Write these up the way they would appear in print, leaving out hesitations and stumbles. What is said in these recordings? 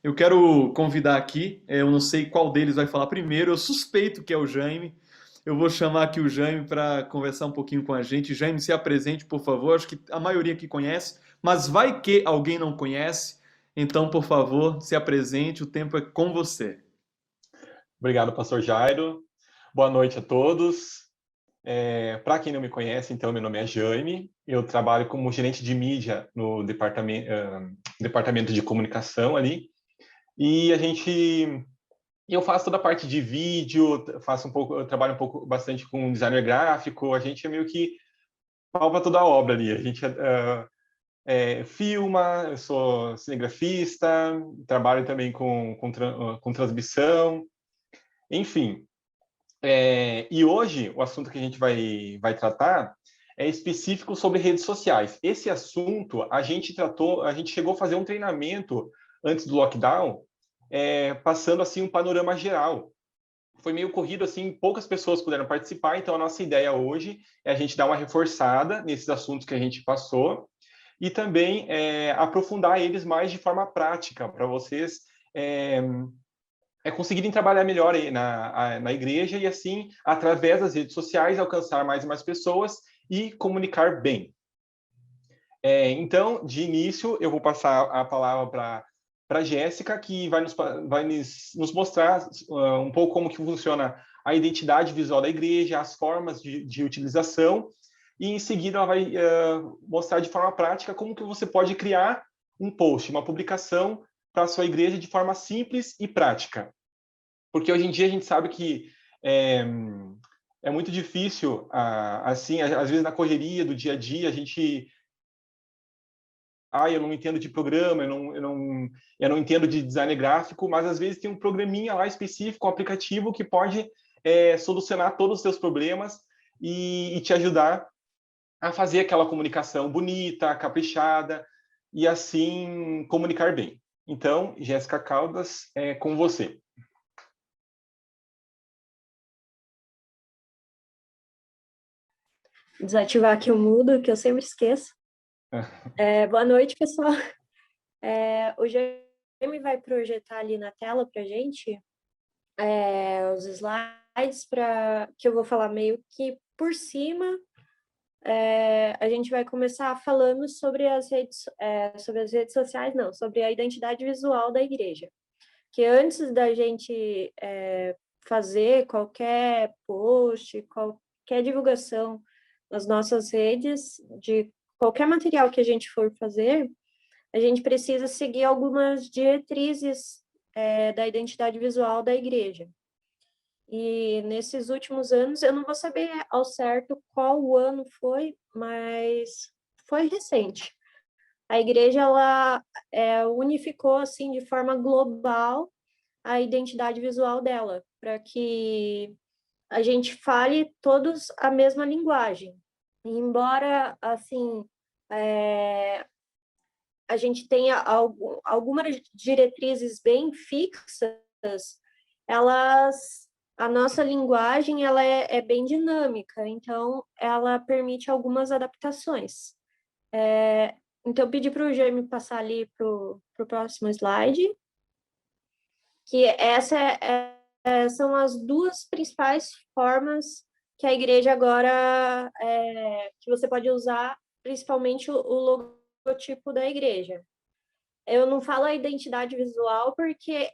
Eu quero convidar aqui, eu não sei qual deles vai falar primeiro, eu suspeito que é o Jaime. Eu vou chamar aqui o Jaime para conversar um pouquinho com a gente. Jaime, se apresente, por favor. Acho que a maioria aqui conhece, mas vai que alguém não conhece. Então, por favor, se apresente, o tempo é com você. Obrigado, pastor Jairo. Boa noite a todos. Para quem não me conhece, então, meu nome é Jaime. Eu trabalho como gerente de mídia no departamento de comunicação ali. E eu faço toda a parte de vídeo, eu trabalho bastante com designer gráfico. A gente é meio que pau para toda a obra ali. A gente filma, eu sou cinegrafista, trabalho também com transmissão, enfim. E hoje, o assunto que a gente vai tratar é específico sobre redes sociais. Esse assunto, a gente chegou a fazer um treinamento antes do lockdown, passando assim um panorama geral. Foi meio corrido, assim, poucas pessoas puderam participar, então a nossa ideia hoje é a gente dar uma reforçada nesses assuntos que a gente passou e também aprofundar eles mais de forma prática, para vocês é, conseguirem trabalhar melhor aí na igreja e, assim, através das redes sociais, alcançar mais e mais pessoas e comunicar bem. Então, de início, eu vou passar a palavra para Jéssica, que vai nos mostrar um pouco como que funciona a identidade visual da igreja, as formas de utilização, e em seguida ela vai mostrar de forma prática como que você pode criar um post, uma publicação para a sua igreja de forma simples e prática. Porque hoje em dia a gente sabe que é muito difícil, assim, às vezes na correria do dia a dia, a gente eu não entendo de programa, eu não entendo de design gráfico, mas às vezes tem um programinha lá específico, um aplicativo que pode solucionar todos os seus problemas e te ajudar a fazer aquela comunicação bonita, caprichada e assim comunicar bem. Então, Jéssica Caldas, é com você. Desativar aqui o mudo, que eu sempre esqueço. Boa noite, pessoal. O Jaime vai projetar ali na tela para a gente os slides que eu vou falar meio que por cima. A gente vai começar falando sobre as redes sociais, não, sobre a identidade visual da igreja. Que antes da gente fazer qualquer post, qualquer divulgação nas nossas redes, de qualquer material que a gente for fazer, a gente precisa seguir algumas diretrizes da identidade visual da igreja. E nesses últimos anos, eu não vou saber ao certo qual o ano foi, mas foi recente. A igreja ela unificou assim de forma global a identidade visual dela, para que a gente fale todos a mesma linguagem. E embora assim a gente tenha algumas diretrizes bem fixas, a nossa linguagem ela é bem dinâmica, então ela permite algumas adaptações. Então, eu pedi para o Jaime passar ali para o próximo slide, que são as duas principais formas que a igreja agora, que você pode usar, principalmente o logotipo da igreja. Eu não falo a identidade visual porque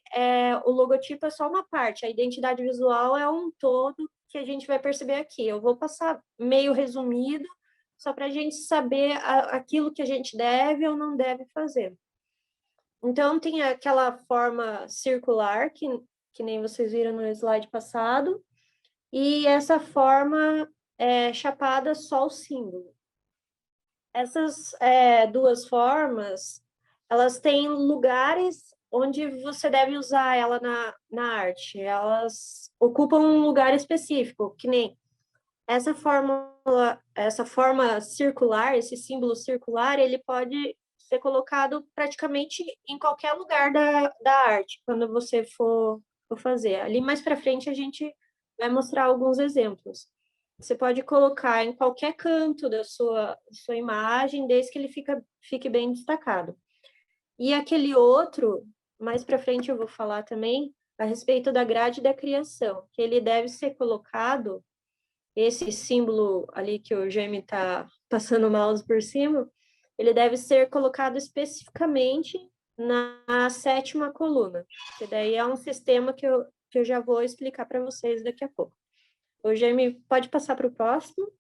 o logotipo é só uma parte, a identidade visual é um todo que a gente vai perceber aqui. Eu vou passar meio resumido, só para a gente saber aquilo que a gente deve ou não deve fazer. Então, tem aquela forma circular, que nem vocês viram no slide passado, e essa forma chapada só o símbolo. Essas duas formas, elas têm lugares onde você deve usar ela na arte. Elas ocupam um lugar específico, que nem essa forma circular, esse símbolo circular, ele pode ser colocado praticamente em qualquer lugar da arte, quando você for fazer. Ali mais para frente a gente vai mostrar alguns exemplos. Você pode colocar em qualquer canto da sua imagem, desde que ele fique bem destacado. E aquele outro, mais para frente eu vou falar também a respeito da grade da criação, que ele deve ser colocado, esse símbolo ali que o Jaime está passando o mouse por cima, ele deve ser colocado especificamente na 7ª coluna, que daí é um sistema que eu já vou explicar para vocês daqui a pouco. O Jaime, pode passar para o próximo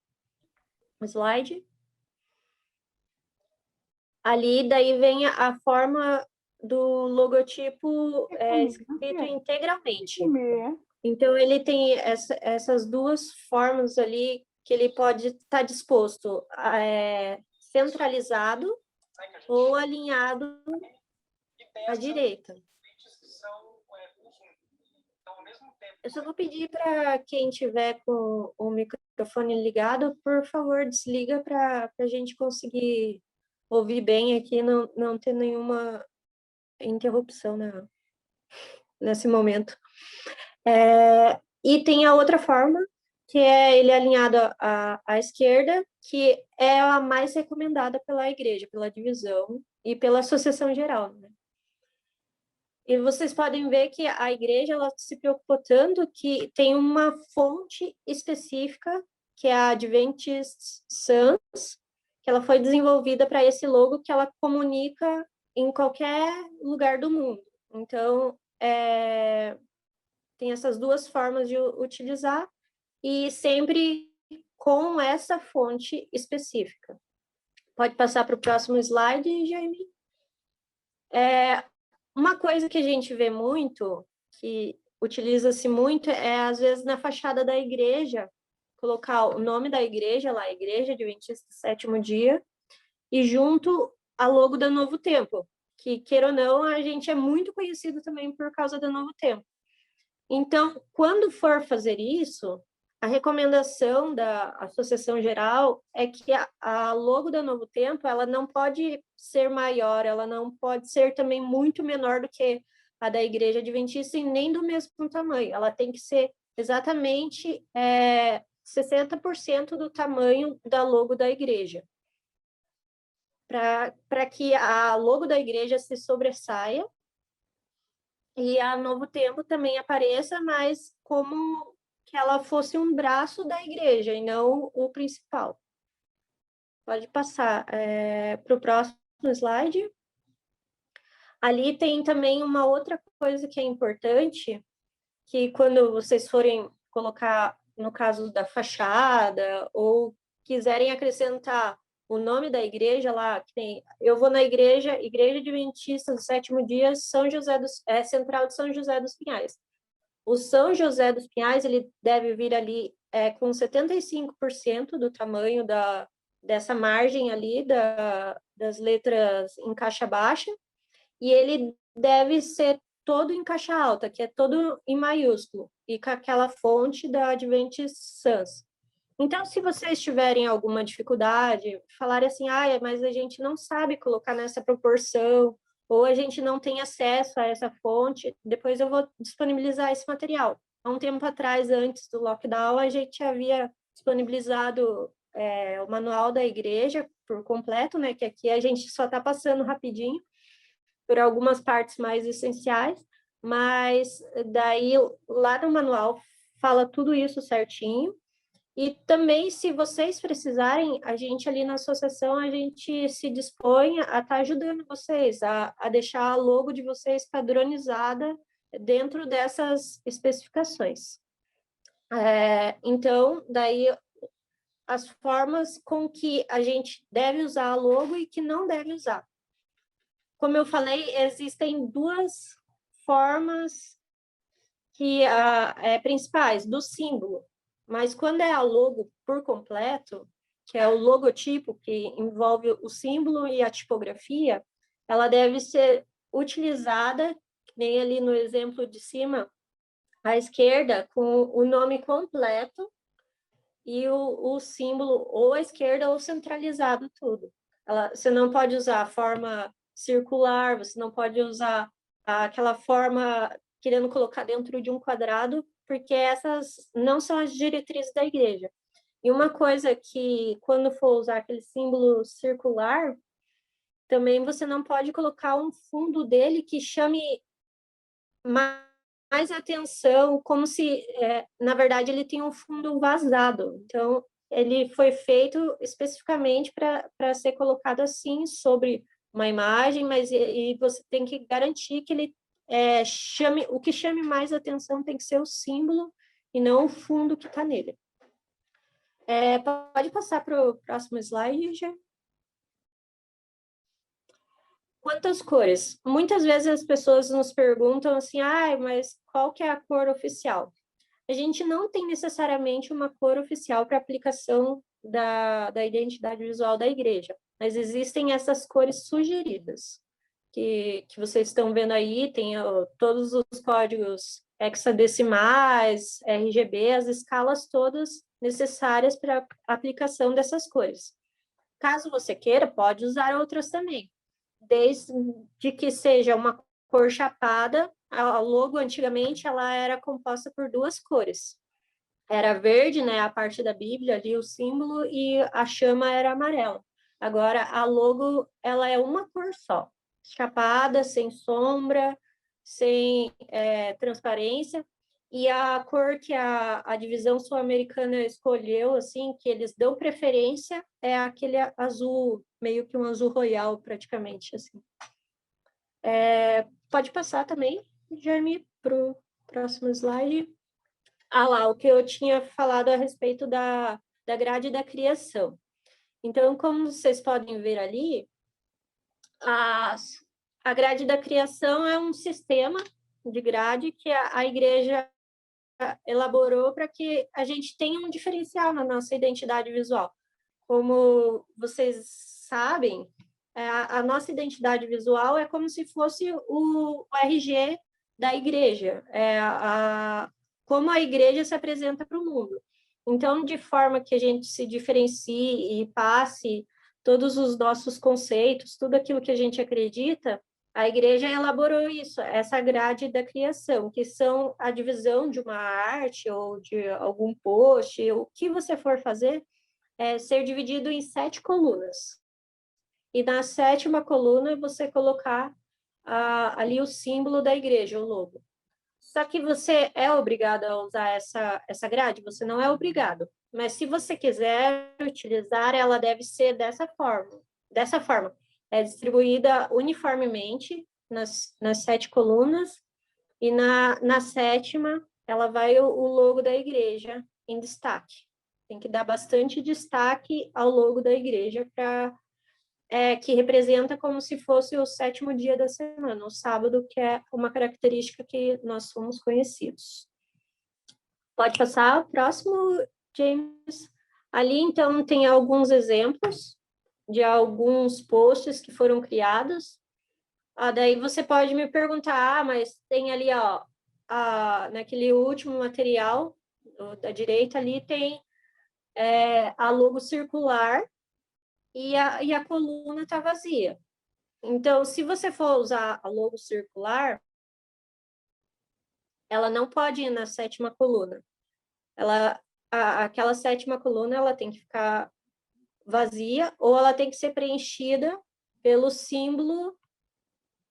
slide. Ali, daí vem a forma do logotipo escrito integralmente. Então, ele tem essas duas formas ali que ele pode estar disposto centralizado ou alinhado à direita. Eu só vou pedir para quem tiver com o microfone ligado, por favor, desliga para a gente conseguir ouvir bem aqui, não ter nenhuma interrupção nesse momento. E tem a outra forma, que é ele alinhado à esquerda, que é a mais recomendada pela igreja, pela divisão e pela associação geral, né? E vocês podem ver que a igreja ela se preocupou tanto que tem uma fonte específica, que é a Adventist Sans, que ela foi desenvolvida para esse logo que ela comunica em qualquer lugar do mundo. Então, tem essas duas formas de utilizar e sempre com essa fonte específica. Pode passar para o próximo slide, Jaime. Uma coisa que a gente vê muito, que utiliza-se muito, às vezes, na fachada da igreja, colocar o nome da igreja lá, Igreja Adventista do Sétimo Dia, e junto a logo da Novo Tempo, que, queira ou não, a gente é muito conhecido também por causa da Novo Tempo. Então, quando for fazer isso, a recomendação da Associação Geral é que a logo da Novo Tempo, ela não pode ser maior, ela não pode ser também muito menor do que a da Igreja Adventista e nem do mesmo tamanho. Ela tem que ser exatamente 60% do tamanho da logo da igreja. Para que a logo da igreja se sobressaia e a Novo Tempo também apareça, mas como que ela fosse um braço da igreja e não o principal. Pode passar para o próximo slide. Ali tem também uma outra coisa que é importante, que quando vocês forem colocar, no caso da fachada, ou quiserem acrescentar o nome da igreja lá, que tem, eu vou na Igreja Adventista do Sétimo Dia, Central de São José dos Pinhais. O São José dos Pinhais, ele deve vir ali com 75% do tamanho dessa margem ali, das letras em caixa baixa, e ele deve ser todo em caixa alta, que é todo em maiúsculo, e com aquela fonte da Adventist Sans. Então, se vocês tiverem alguma dificuldade, falarem assim, mas a gente não sabe colocar nessa proporção, ou a gente não tem acesso a essa fonte, depois eu vou disponibilizar esse material. Há um tempo atrás, antes do lockdown, a gente havia disponibilizado o manual da igreja por completo, né, que aqui a gente só está passando rapidinho por algumas partes mais essenciais, mas daí lá no manual fala tudo isso certinho. E também, se vocês precisarem, a gente ali na associação, a gente se dispõe a estar ajudando vocês, a deixar a logo de vocês padronizada dentro dessas especificações. Então, daí, as formas com que a gente deve usar a logo e que não deve usar. Como eu falei, existem duas formas principais do símbolo. Mas quando é a logo por completo, que é o logotipo, que envolve o símbolo e a tipografia, ela deve ser utilizada, nem ali no exemplo de cima, à esquerda, com o nome completo e o símbolo ou à esquerda ou centralizado tudo. Você não pode usar a forma circular, você não pode usar aquela forma querendo colocar dentro de um quadrado, porque essas não são as diretrizes da igreja. E uma coisa que, quando for usar aquele símbolo circular, também você não pode colocar um fundo dele que chame mais atenção, como se, na verdade, ele tem um fundo vazado. Então, ele foi feito especificamente para ser colocado assim sobre uma imagem, mas e você tem que garantir que ele o que chame mais atenção tem que ser o símbolo e não o fundo que está nele. Pode passar para o próximo slide, Gê? Quantas cores? Muitas vezes as pessoas nos perguntam assim, mas qual que é a cor oficial? A gente não tem necessariamente uma cor oficial para aplicação da identidade visual da igreja, mas existem essas cores sugeridas, que vocês estão vendo aí, tem todos os códigos hexadecimais, RGB, as escalas todas necessárias para a aplicação dessas cores. Caso você queira, pode usar outras também, desde que seja uma cor chapada. A logo, antigamente, ela era composta por duas cores. Era verde, né, a parte da Bíblia, ali o símbolo, e a chama era amarela. Agora, a logo, ela é uma cor só, chapada, sem sombra, sem transparência, e a cor que a divisão sul-americana escolheu, assim, que eles dão preferência, é aquele azul, meio que um azul royal, praticamente, assim. Pode passar também, Jeremy, para o próximo slide. Lá, o que eu tinha falado a respeito da grade da criação. Então, como vocês podem ver ali, a grade da criação é um sistema de grade que a igreja elaborou para que a gente tenha um diferencial na nossa identidade visual. Como vocês sabem, a nossa identidade visual é como se fosse o RG da igreja, como a igreja se apresenta para o mundo. Então, de forma que a gente se diferencie e passe todos os nossos conceitos, tudo aquilo que a gente acredita, a igreja elaborou isso, essa grade da criação, que são a divisão de uma arte ou de algum post, o que você for fazer, ser dividido em 7 colunas. E na 7ª coluna, você colocar ali o símbolo da igreja, o logo. Só que você é obrigado a usar essa grade? Você não é obrigado. Mas se você quiser utilizar, ela deve ser dessa forma. Dessa forma. É distribuída uniformemente nas 7 colunas, e na 7ª, ela vai o logo da igreja em destaque. Tem que dar bastante destaque ao logo da igreja, que representa como se fosse o 7º dia da semana, o sábado, que é uma característica que nós somos conhecidos. Pode passar o próximo, James. Ali, então, tem alguns exemplos de alguns posts que foram criados. Daí você pode me perguntar, mas tem ali, naquele último material, da direita ali, tem a logo circular e a coluna está vazia. Então, se você for usar a logo circular, ela não pode ir na 7ª coluna. Aquela 7ª coluna, ela tem que ficar vazia, ou ela tem que ser preenchida pelo símbolo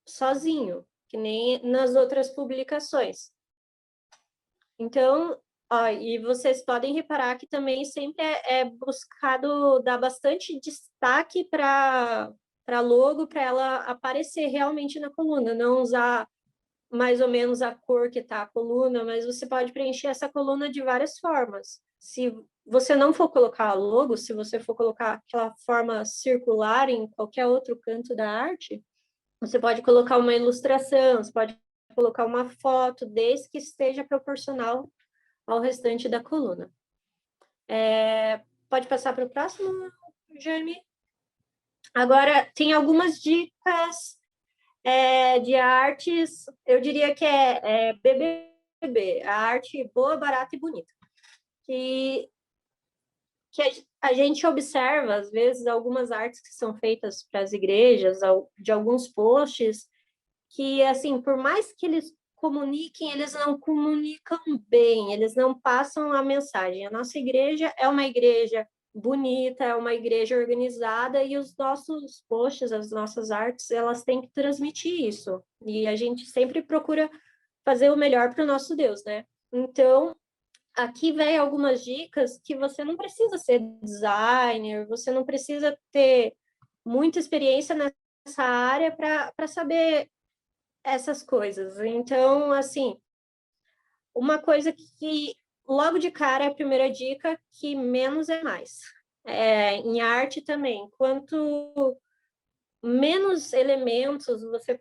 sozinho, que nem nas outras publicações. Então, e vocês podem reparar que também sempre é buscado dar bastante destaque para a logo, para ela aparecer realmente na coluna, não usar mais ou menos a cor que está a coluna, mas você pode preencher essa coluna de várias formas. Se você não for colocar a logo, se você for colocar aquela forma circular em qualquer outro canto da arte, você pode colocar uma ilustração, você pode colocar uma foto, desde que esteja proporcional ao restante da coluna. Pode passar para o próximo, Jeremy? Agora, tem algumas dicas de artes, eu diria que é BBB, a arte boa, barata e bonita. Que a gente observa, às vezes, algumas artes que são feitas para as igrejas, de alguns posts, que, assim, por mais que eles comuniquem, eles não comunicam bem, eles não passam a mensagem. A nossa igreja é uma igreja bonita, é uma igreja organizada, e os nossos posts, as nossas artes, elas têm que transmitir isso. E a gente sempre procura fazer o melhor para o nosso Deus, né? Então, aqui vem algumas dicas que você não precisa ser designer, você não precisa ter muita experiência nessa área para saber essas coisas. Então, assim, uma coisa que logo de cara é a primeira dica, que menos é mais. Em arte também, quanto menos elementos você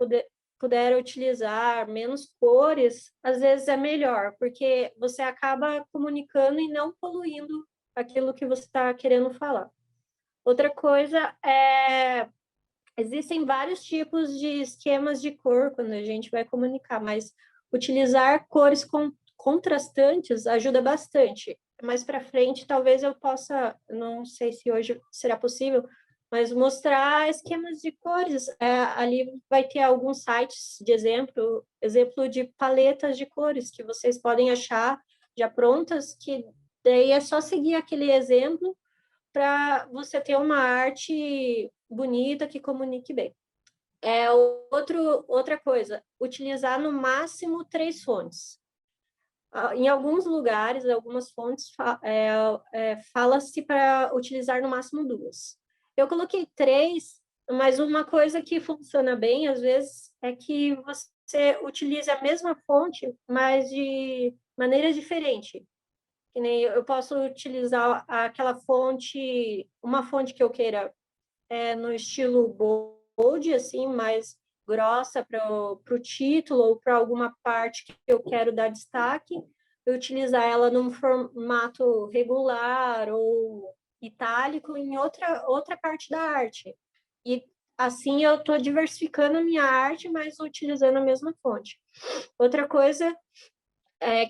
puder utilizar, menos cores, às vezes é melhor, porque você acaba comunicando e não poluindo aquilo que você está querendo falar. Outra coisa existem vários tipos de esquemas de cor quando a gente vai comunicar, mas utilizar cores contrastantes ajuda bastante. Mais para frente, talvez eu possa, não sei se hoje será possível, mas mostrar esquemas de cores. Ali vai ter alguns sites de exemplo de paletas de cores que vocês podem achar já prontas, que daí é só seguir aquele exemplo para você ter uma arte bonita que comunique bem. Outra coisa, utilizar no máximo 3 fontes. Em alguns lugares, algumas fontes, fala-se para utilizar no máximo 2. Eu coloquei 3, mas uma coisa que funciona bem, às vezes, é que você utilize a mesma fonte, mas de maneira diferente. Que nem eu posso utilizar aquela fonte, uma fonte que eu queira no estilo bold, assim, mais grossa para o título ou para alguma parte que eu quero dar destaque, eu utilizar ela num formato regular ou itálico em outra parte da arte. E assim eu estou diversificando a minha arte, mas utilizando a mesma fonte. Outra coisa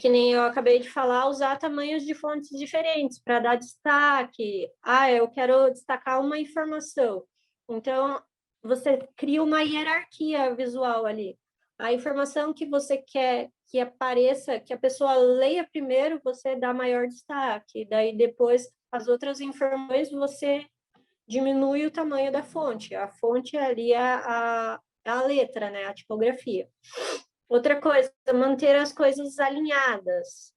que nem eu acabei de falar, usar tamanhos de fontes diferentes para dar destaque. Eu quero destacar uma informação. Então, você cria uma hierarquia visual ali. A informação que você quer que apareça, que a pessoa leia primeiro, você dá maior destaque. Daí, depois, as outras informações, você diminui o tamanho da fonte. A fonte ali é a letra, né? A tipografia. Outra coisa, manter as coisas alinhadas,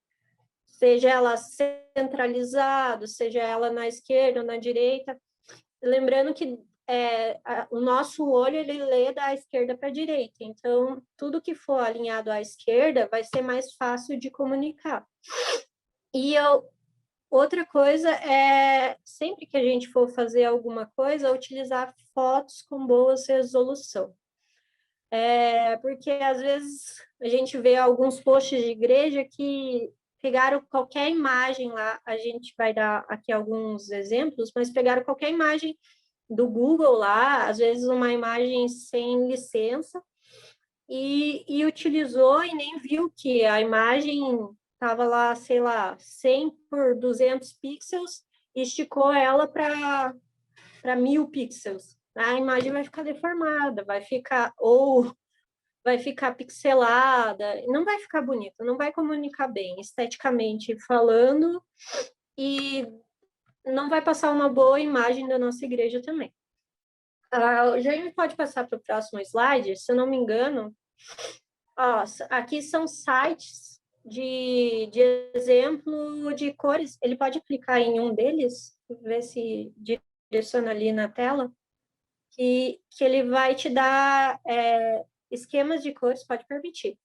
seja ela centralizado, seja ela na esquerda ou na direita. Lembrando que o nosso olho ele lê da esquerda para a direita, então tudo que for alinhado à esquerda vai ser mais fácil de comunicar. E outra coisa sempre que a gente for fazer alguma coisa, utilizar fotos com boa resolução. Porque às vezes a gente vê alguns posts de igreja que pegaram qualquer imagem lá, a gente vai dar aqui alguns exemplos, mas pegaram qualquer imagem do Google lá, às vezes uma imagem sem licença, e utilizou e nem viu que a imagem estava lá, sei lá, 100 por 200 pixels, e esticou ela para 1000 pixels. A imagem vai ficar deformada, vai ficar pixelada, não vai ficar bonito, não vai comunicar bem esteticamente falando e não vai passar uma boa imagem da nossa igreja também. O Jaime pode passar para o próximo slide, se eu não me engano. Aqui são sites de exemplo de cores. Ele pode clicar em um deles, ver se direciona ali na tela, que ele vai te dar esquemas de cores, pode permitir.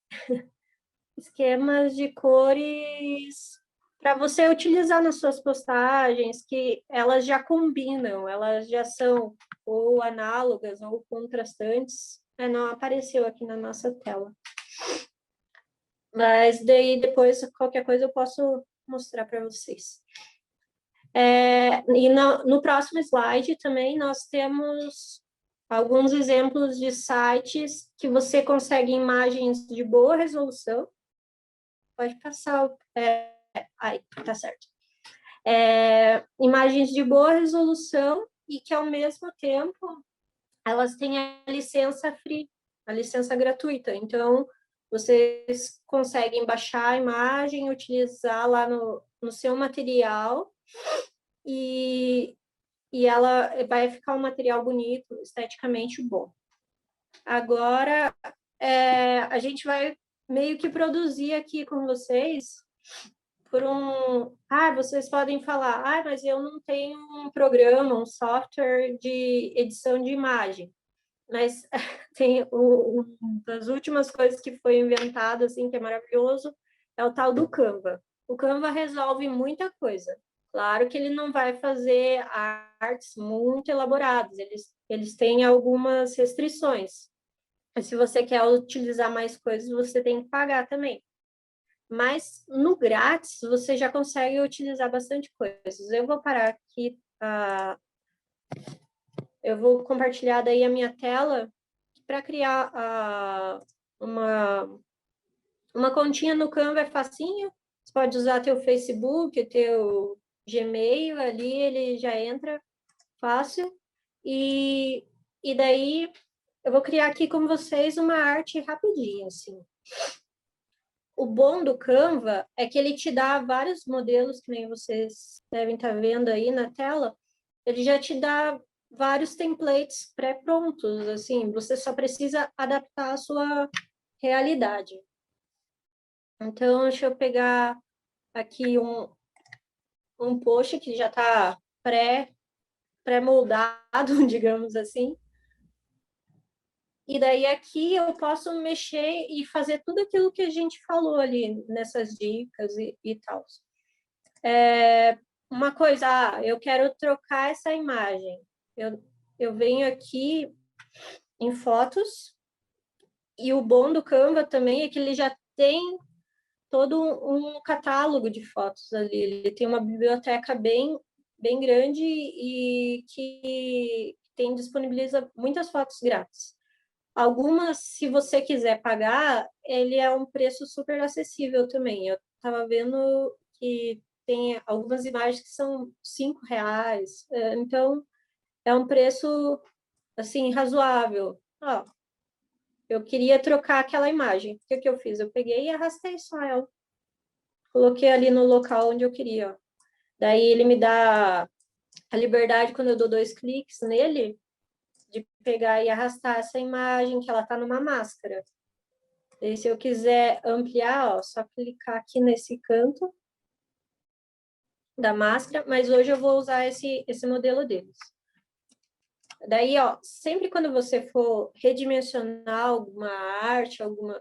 Esquemas de cores para você utilizar nas suas postagens, que elas já combinam, elas já são ou análogas ou contrastantes. Não apareceu aqui na nossa tela. Mas daí depois, qualquer coisa, eu posso mostrar para vocês. E no próximo slide também nós temos alguns exemplos de sites que você consegue imagens de boa resolução. Pode passar. Tá certo. Imagens de boa resolução e que, ao mesmo tempo, elas têm a licença free, a licença gratuita. Então, vocês conseguem baixar a imagem, utilizar lá no seu material e ela vai ficar um material bonito, esteticamente bom. Agora, a gente vai meio que produzir aqui com vocês por um... vocês podem falar, mas eu não tenho um programa, um software de edição de imagem. Mas tem uma das últimas coisas que foi inventado, assim, que é maravilhoso, é o tal do Canva. O Canva resolve muita coisa. Claro que ele não vai fazer artes muito elaboradas, eles têm algumas restrições. Se você quer utilizar mais coisas, você tem que pagar também. Mas no grátis, você já consegue utilizar bastante coisas. Eu vou parar aqui, eu vou compartilhar daí a minha tela para criar uma continha no Canva é facinho. Você pode usar teu Facebook, teu Gmail, ali ele já entra fácil. E daí eu vou criar aqui com vocês uma arte rapidinho, assim. O bom do Canva é que ele te dá vários modelos, que nem vocês devem estar vendo aí na tela. Ele já te dá vários templates pré-prontos, assim, você só precisa adaptar a sua realidade. Então, deixa eu pegar aqui um post que já está pré-moldado, digamos assim. E daí aqui eu posso mexer e fazer tudo aquilo que a gente falou ali nessas dicas e tal. Uma coisa, eu quero trocar essa imagem. Eu venho aqui em fotos, e o bom do Canva também é que ele já tem todo um catálogo de fotos ali. Ele tem uma biblioteca bem grande e que disponibiliza muitas fotos grátis. Algumas, se você quiser pagar, ele é um preço super acessível também. Eu estava vendo que tem algumas imagens que são R$ 5, então é um preço assim razoável. Eu queria trocar aquela imagem. O que eu fiz? Eu peguei e arrastei só ela. Coloquei ali no local onde eu queria. Daí ele me dá a liberdade, quando eu dou 2 cliques nele, de pegar e arrastar essa imagem, que ela está numa máscara. E se eu quiser ampliar, só clicar aqui nesse canto da máscara, mas hoje eu vou usar esse modelo deles. Daí, sempre quando você for redimensionar alguma arte, alguma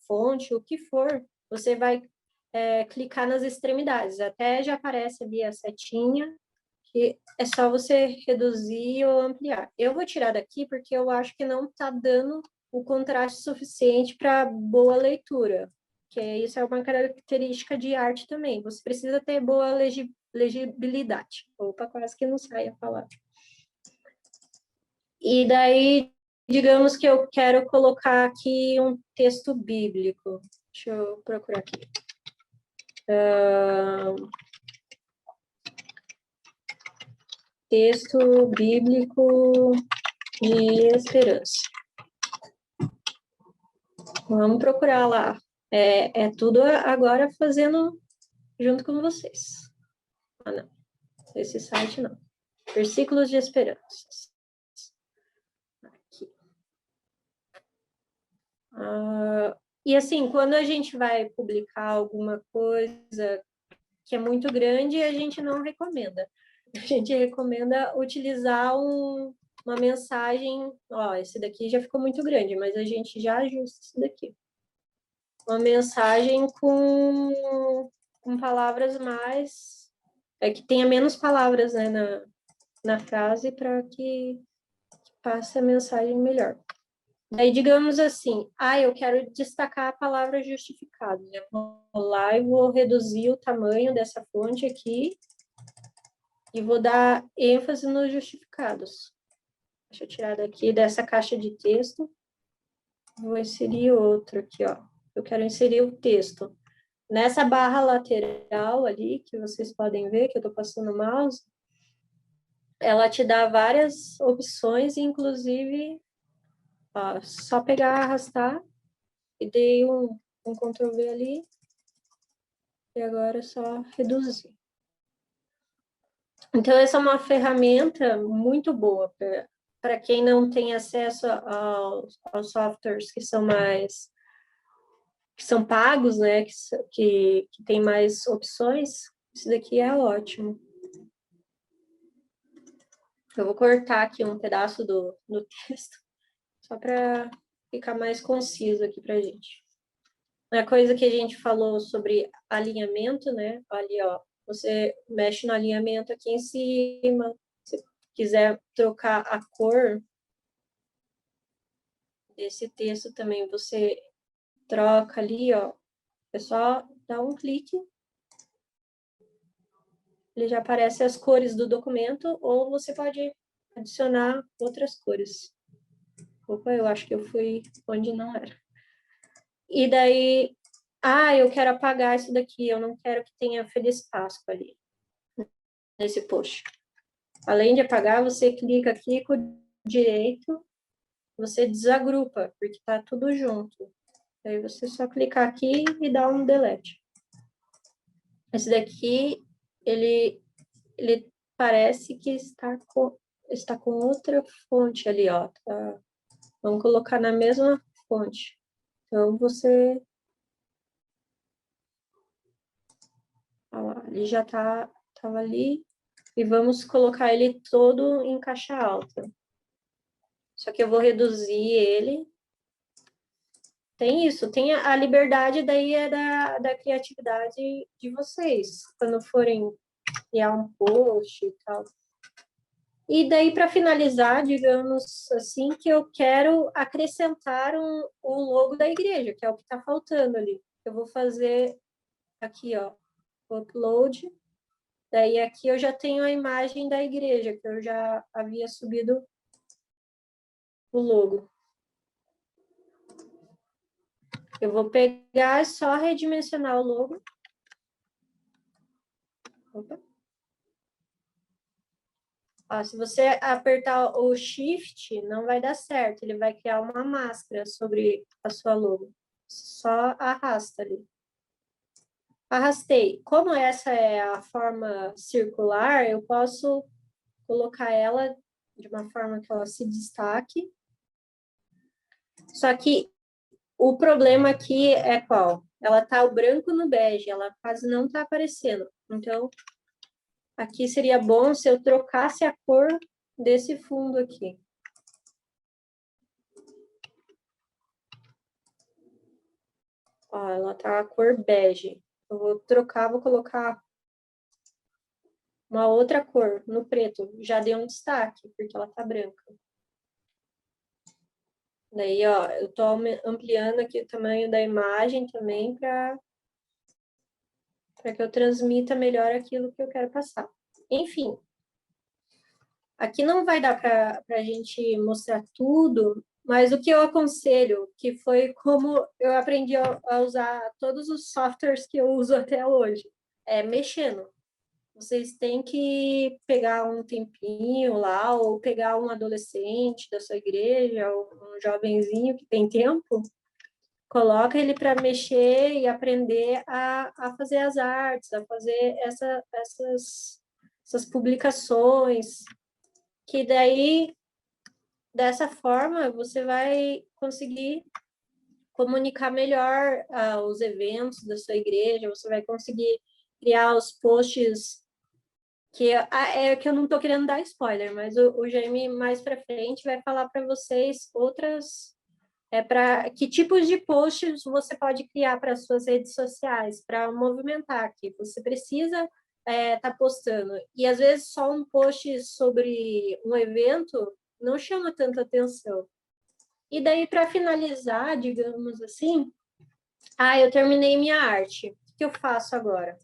fonte, o que for, você vai clicar nas extremidades. Até já aparece ali a setinha, que é só você reduzir ou ampliar. Eu vou tirar daqui porque eu acho que não está dando o contraste suficiente para boa leitura, que isso é uma característica de arte também. Você precisa ter boa legibilidade. Opa, quase que não sai a palavra. E daí, digamos que eu quero colocar aqui um texto bíblico. Deixa eu procurar aqui. Texto bíblico de esperança. Vamos procurar lá. É tudo agora fazendo junto com vocês. Não. Esse site não. Versículos de esperança. Aqui. E assim, quando a gente vai publicar alguma coisa que é muito grande, a gente não recomenda. A gente recomenda utilizar uma mensagem, esse daqui já ficou muito grande, mas a gente já ajusta isso daqui. Uma mensagem com palavras mais... que tenha menos palavras, né, na frase, para que passe a mensagem melhor. Daí, digamos assim, eu quero destacar a palavra justificado. Eu vou lá e vou reduzir o tamanho dessa fonte aqui e vou dar ênfase nos justificados. Deixa eu tirar daqui dessa caixa de texto. Vou inserir outro aqui, Eu quero inserir o texto. Nessa barra lateral ali, que vocês podem ver, que eu estou passando o mouse, ela te dá várias opções, inclusive, só pegar, arrastar, e dei um Ctrl V ali, e agora é só reduzir. Então, essa é uma ferramenta muito boa para quem não tem acesso aos softwares que são mais são pagos, né, que tem mais opções, isso daqui é ótimo. Eu vou cortar aqui um pedaço do texto, só para ficar mais conciso aqui para a gente. A coisa que a gente falou sobre alinhamento, né? Ali, ó, você mexe no alinhamento aqui em cima. Se quiser trocar a cor desse texto também, você troca ali, ó. É só dar um clique. Ele já aparece as cores do documento, ou você pode adicionar outras cores. Opa, eu acho que eu fui onde não era. E daí, eu quero apagar isso daqui, eu não quero que tenha Feliz Páscoa ali, nesse post. Além de apagar, você clica aqui com o direito, você desagrupa, porque tá tudo junto. Aí você só clicar aqui e dá um delete. Esse daqui, ele parece que está com outra fonte ali, ó. Tá? Vamos colocar na mesma fonte. Então, você... Olha lá, ele já tava ali. E vamos colocar ele todo em caixa alta. Só que eu vou reduzir ele. Tem isso, tem a liberdade daí é da criatividade de vocês, quando forem criar um post e tal. E daí, para finalizar, digamos assim, que eu quero acrescentar o logo da igreja, que é o que está faltando ali. Eu vou fazer aqui, ó, upload. Daí aqui eu já tenho a imagem da igreja, que eu já havia subido o logo. Eu vou pegar só redimensionar o logo. Opa. Ó, se você apertar o Shift, não vai dar certo. Ele vai criar uma máscara sobre a sua logo. Só arrasta ali. Arrastei. Como essa é a forma circular, eu posso colocar ela de uma forma que ela se destaque. Só que o problema aqui é qual? Ela tá o branco no bege, ela quase não tá aparecendo. Então, aqui seria bom se eu trocasse a cor desse fundo aqui. Ó, ela tá a cor bege. Eu vou trocar, vou colocar uma outra cor no preto. Já deu um destaque, porque ela tá branca. Daí, ó, eu tô ampliando aqui o tamanho da imagem também para que eu transmita melhor aquilo que eu quero passar. Enfim, aqui não vai dar para a gente mostrar tudo, mas o que eu aconselho, que foi como eu aprendi a usar todos os softwares que eu uso até hoje, é mexendo. Vocês têm que pegar um tempinho lá, ou pegar um adolescente da sua igreja, ou um jovenzinho que tem tempo, coloca ele para mexer e aprender a fazer as artes, a fazer essas publicações, que daí, dessa forma, você vai conseguir comunicar melhor os eventos da sua igreja, você vai conseguir criar os posts que eu não estou querendo dar spoiler, mas o Jaime mais para frente vai falar para vocês outras para que tipos de posts você pode criar para suas redes sociais para movimentar aqui. Você precisa tá postando e às vezes só um post sobre um evento não chama tanta atenção. E daí para finalizar, digamos assim, eu terminei minha arte. O que eu faço agora?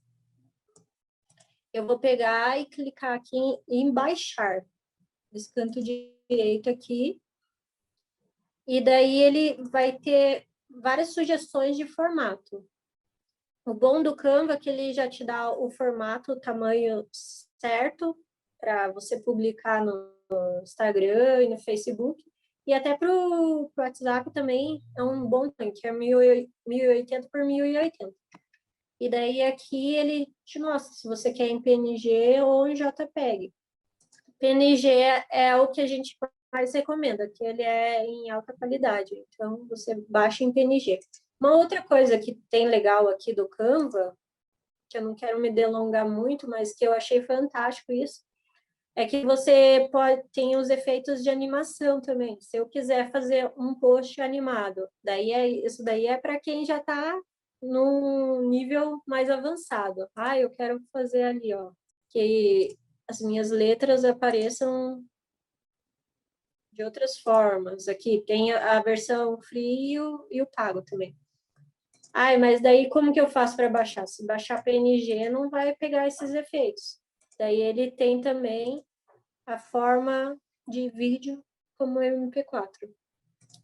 Eu vou pegar e clicar aqui em baixar, nesse canto direito aqui, e daí ele vai ter várias sugestões de formato. O bom do Canva é que ele já te dá o formato, o tamanho certo para você publicar no Instagram e no Facebook, e até para o WhatsApp também é um bom tamanho, que é 1080 por 1080. E daí aqui ele te mostra se você quer em PNG ou em JPEG. PNG é o que a gente mais recomenda, que ele é em alta qualidade. Então, você baixa em PNG. Uma outra coisa que tem legal aqui do Canva, que eu não quero me delongar muito, mas que eu achei fantástico isso, é que você pode tem os efeitos de animação também. Se eu quiser fazer um post animado, isso daí é para quem já está num nível mais avançado. Ah, eu quero fazer ali, ó, que as minhas letras apareçam de outras formas. Aqui tem a versão free e o pago também. Ai, mas daí como que eu faço para baixar? Se baixar PNG, não vai pegar esses efeitos. Daí ele tem também a forma de vídeo como MP4.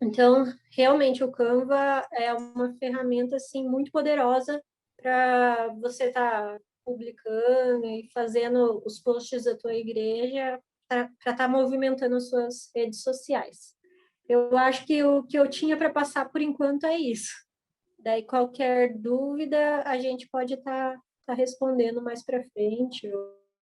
Então, realmente, o Canva é uma ferramenta assim, muito poderosa para você estar publicando e fazendo os posts da tua igreja para estar movimentando as suas redes sociais. Eu acho que o que eu tinha para passar por enquanto é isso. Daí, qualquer dúvida, a gente pode estar respondendo mais para frente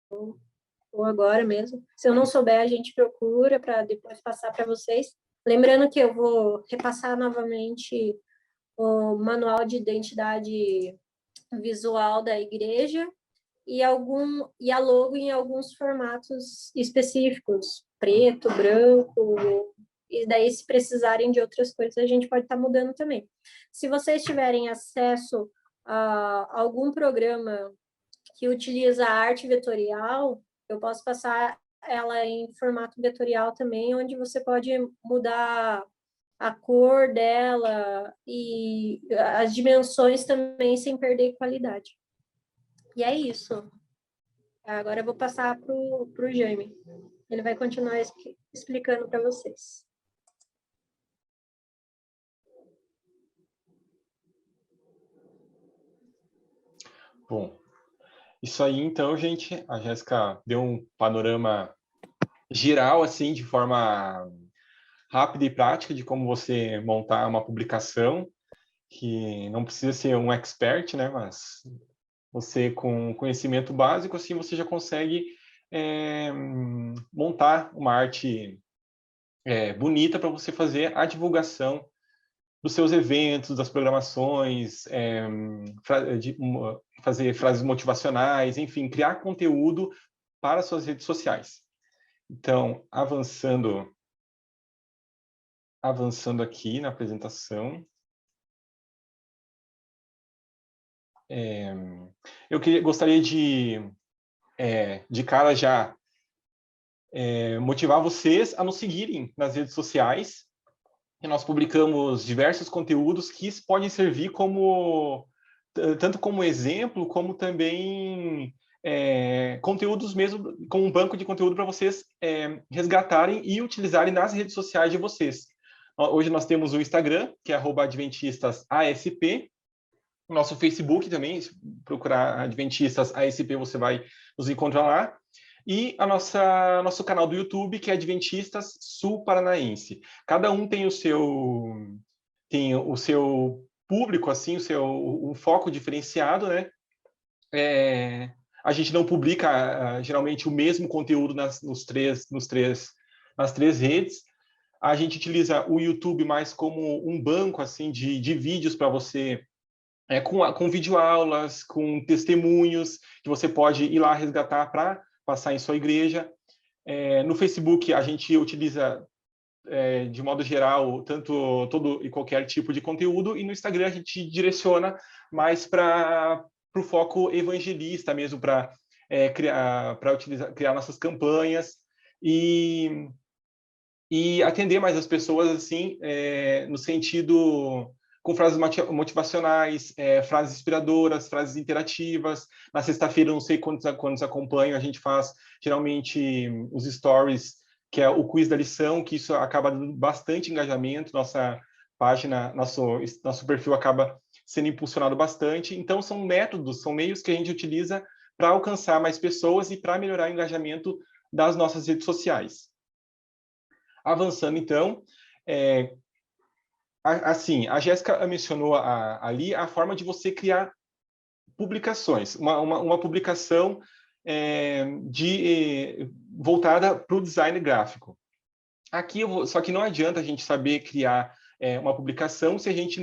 ou agora mesmo. Se eu não souber, a gente procura para depois passar para vocês. Lembrando que eu vou repassar novamente o manual de identidade visual da igreja e a logo em alguns formatos específicos, preto, branco, e daí se precisarem de outras coisas, a gente pode estar mudando também. Se vocês tiverem acesso a algum programa que utiliza a arte vetorial, eu posso passar ela em formato vetorial também, onde você pode mudar a cor dela e as dimensões também sem perder qualidade. E é isso. Agora eu vou passar para o Jaime. Ele vai continuar explicando para vocês. Bom, isso aí, então, gente, a Jéssica deu um panorama geral, assim, de forma rápida e prática de como você montar uma publicação, que não precisa ser um expert, né, mas você com conhecimento básico, assim, você já consegue montar uma arte bonita para você fazer a divulgação dos seus eventos, das programações, fazer frases motivacionais, enfim, criar conteúdo para suas redes sociais. Então, avançando aqui na apresentação, eu gostaria de cara já, motivar vocês a nos seguirem nas redes sociais. E nós publicamos diversos conteúdos que podem servir tanto como exemplo, como também conteúdos mesmo, como um banco de conteúdo para vocês resgatarem e utilizarem nas redes sociais de vocês. Hoje nós temos o Instagram, que é @adventistasasp, o nosso Facebook também, se procurar Adventistas ASP, você vai nos encontrar lá. E nosso canal do YouTube, que é Adventistas Sul Paranaense. Cada um tem o seu público, assim, o foco diferenciado, né? A gente não publica geralmente o mesmo conteúdo nas três redes. A gente utiliza o YouTube mais como um banco assim de vídeos para você, com videoaulas, com testemunhos que você pode ir lá resgatar para passar em sua igreja. No Facebook, a gente utiliza, de modo geral, tanto todo e qualquer tipo de conteúdo, e no Instagram a gente direciona mais para o foco evangelista mesmo, para criar nossas campanhas e atender mais as pessoas assim, no sentido com frases motivacionais, frases inspiradoras, frases interativas. Na sexta-feira, não sei quantos acompanham, a gente faz geralmente os stories, que é o quiz da lição, que isso acaba dando bastante engajamento, nossa página, nosso perfil acaba sendo impulsionado bastante. Então, são métodos, são meios que a gente utiliza para alcançar mais pessoas e para melhorar o engajamento das nossas redes sociais. Avançando, então, assim, a Jéssica mencionou ali a forma de você criar publicações, uma publicação voltada para o design gráfico. Aqui só que não adianta a gente saber criar uma publicação se a gente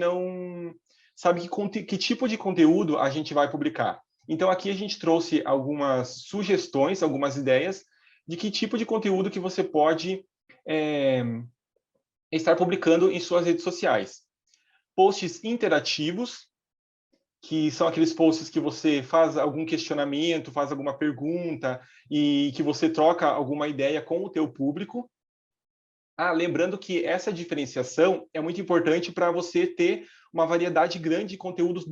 sabe que tipo de conteúdo a gente vai publicar. Então, aqui a gente trouxe algumas sugestões, algumas ideias de que tipo de conteúdo que você pode estar publicando em suas redes sociais. Posts interativos, que são aqueles posts que você faz algum questionamento, faz alguma pergunta e que você troca alguma ideia com o teu público. Lembrando que essa diferenciação é muito importante para você ter uma variedade grande de conteúdos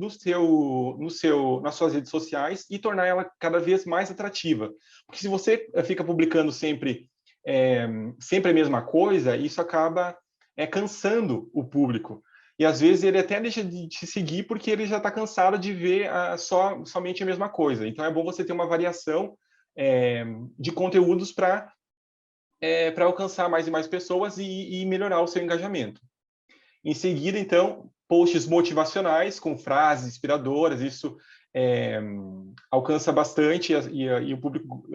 nas suas redes sociais e tornar ela cada vez mais atrativa. Porque se você fica publicando sempre a mesma coisa, isso acaba cansando o público. E às vezes ele até deixa de te seguir porque ele já está cansado de ver somente a mesma coisa. Então é bom você ter uma variação de conteúdos para alcançar mais e mais pessoas e melhorar o seu engajamento. Em seguida, então, posts motivacionais com frases inspiradoras, isso alcança bastante e o público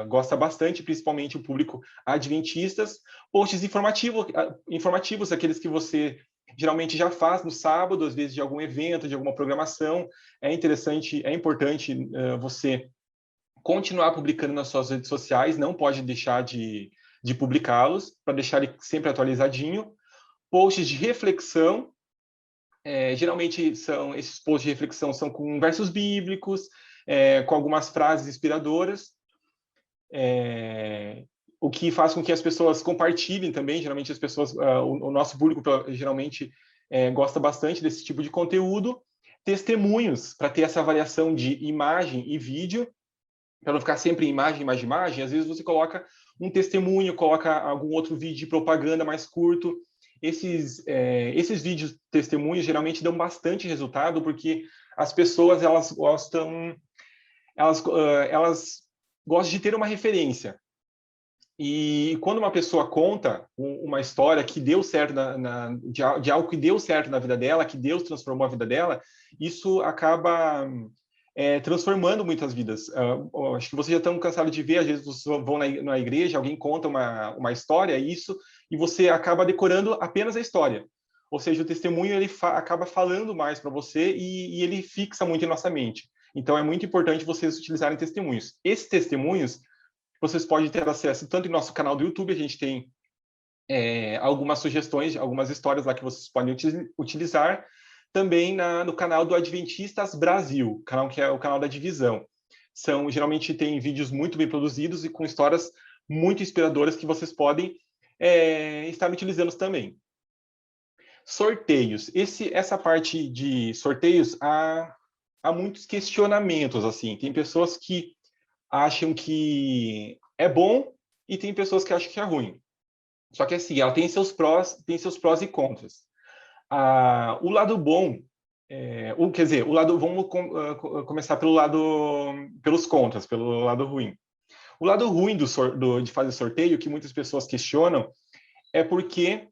gosta bastante, principalmente o público adventistas. Posts informativos, aqueles que você geralmente já faz no sábado, às vezes de algum evento, de alguma programação. É importante você continuar publicando nas suas redes sociais, não pode deixar de publicá-los, para deixar ele sempre atualizadinho. Posts de reflexão, geralmente esses posts de reflexão são com versos bíblicos, com algumas frases inspiradoras, o que faz com que as pessoas compartilhem também. Geralmente as pessoas, o nosso público geralmente gosta bastante desse tipo de conteúdo. Testemunhos, para ter essa variação de imagem e vídeo, para não ficar sempre imagem, às vezes você coloca um testemunho, coloca algum outro vídeo de propaganda mais curto. Esses vídeos testemunhos geralmente dão bastante resultado, porque as pessoas elas gostam de ter uma referência. E quando uma pessoa conta uma história que deu certo de algo que deu certo na vida dela, que Deus transformou a vida dela, isso acaba transformando muitas vidas. Acho que vocês já estão cansados de ver, às vezes vocês vão na igreja, alguém conta uma história, e você acaba decorando apenas a história. Ou seja, o testemunho ele acaba falando mais para você e ele fixa muito em nossa mente. Então, é muito importante vocês utilizarem testemunhos. Esses testemunhos, vocês podem ter acesso tanto em nosso canal do YouTube, a gente tem algumas sugestões, algumas histórias lá que vocês podem utilizar, também no canal do Adventistas Brasil, que é o canal da divisão. Geralmente tem vídeos muito bem produzidos e com histórias muito inspiradoras que vocês podem estar utilizando também. Sorteios. Essa parte de sorteios, há muitos questionamentos, assim. Tem pessoas que acham que é bom e tem pessoas que acham que é ruim. Só que assim, ela tem seus prós e contras. O lado bom, vamos começar pelos contras, pelo lado ruim. O lado ruim de fazer sorteio, que muitas pessoas questionam, é porque,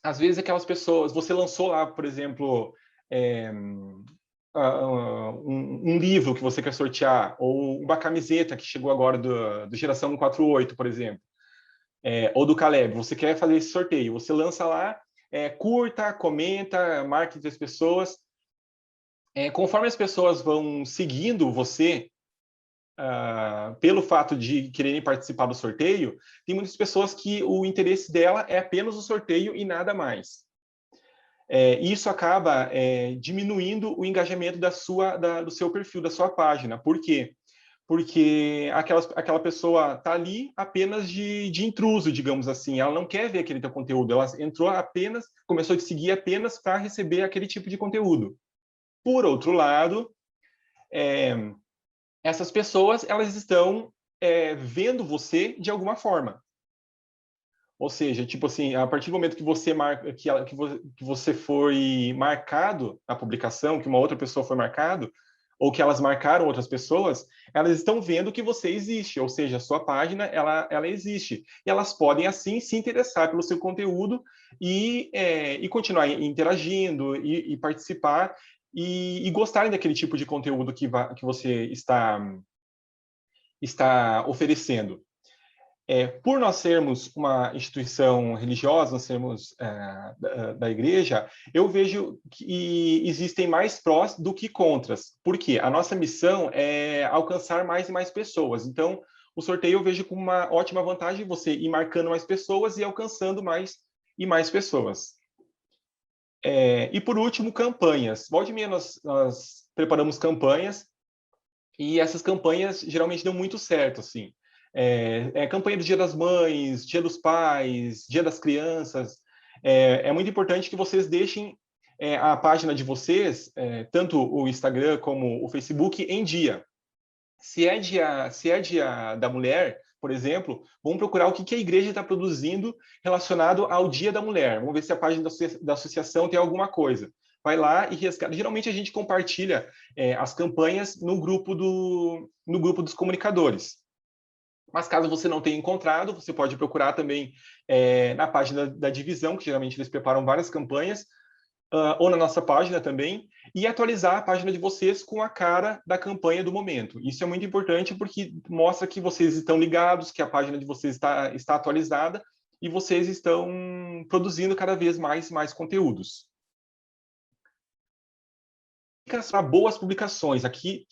às vezes, aquelas pessoas, você lançou lá, por exemplo, um livro que você quer sortear, ou uma camiseta que chegou agora do Geração 148, por exemplo, ou do Caleb, você quer fazer esse sorteio, você lança lá, curta, comenta, marque as pessoas. Conforme as pessoas vão seguindo você, pelo fato de quererem participar do sorteio, tem muitas pessoas que o interesse dela é apenas o sorteio e nada mais. Isso acaba diminuindo o engajamento do seu perfil, da sua página. Por quê? Porque aquela pessoa está ali apenas de intruso, digamos assim. Ela não quer ver aquele teu conteúdo. Ela começou a te seguir apenas para receber aquele tipo de conteúdo. Por outro lado, essas pessoas elas estão vendo você de alguma forma. Ou seja, tipo assim, a partir do momento que você foi marcado na publicação, que uma outra pessoa foi marcado, ou que elas marcaram outras pessoas, elas estão vendo que você existe, ou seja, a sua página, ela existe. E elas podem, assim, se interessar pelo seu conteúdo e continuar interagindo e participar e gostarem daquele tipo de conteúdo que você está oferecendo. Por nós sermos uma instituição religiosa, nós sermos da igreja, eu vejo que existem mais prós do que contras. Por quê? A nossa missão é alcançar mais e mais pessoas. Então, o sorteio eu vejo como uma ótima vantagem você ir marcando mais pessoas e alcançando mais e mais pessoas. E por último, campanhas. Volta e meia nós preparamos campanhas e essas campanhas geralmente dão muito certo, assim. Campanha do Dia das Mães, Dia dos Pais, Dia das Crianças. É muito importante que vocês deixem a página de vocês, tanto o Instagram como o Facebook, em dia. Se é dia da mulher, por exemplo, vamos procurar o que a igreja está produzindo relacionado ao Dia da Mulher. Vamos ver se a página da associação tem alguma coisa. Vai lá e resgata. Geralmente a gente compartilha as campanhas no grupo dos comunicadores. Mas caso você não tenha encontrado, você pode procurar também na página da divisão, que geralmente eles preparam várias campanhas, ou na nossa página também, e atualizar a página de vocês com a cara da campanha do momento. Isso é muito importante porque mostra que vocês estão ligados, que a página de vocês está atualizada e vocês estão produzindo cada vez mais conteúdos. Dicas para boas publicações. Aqui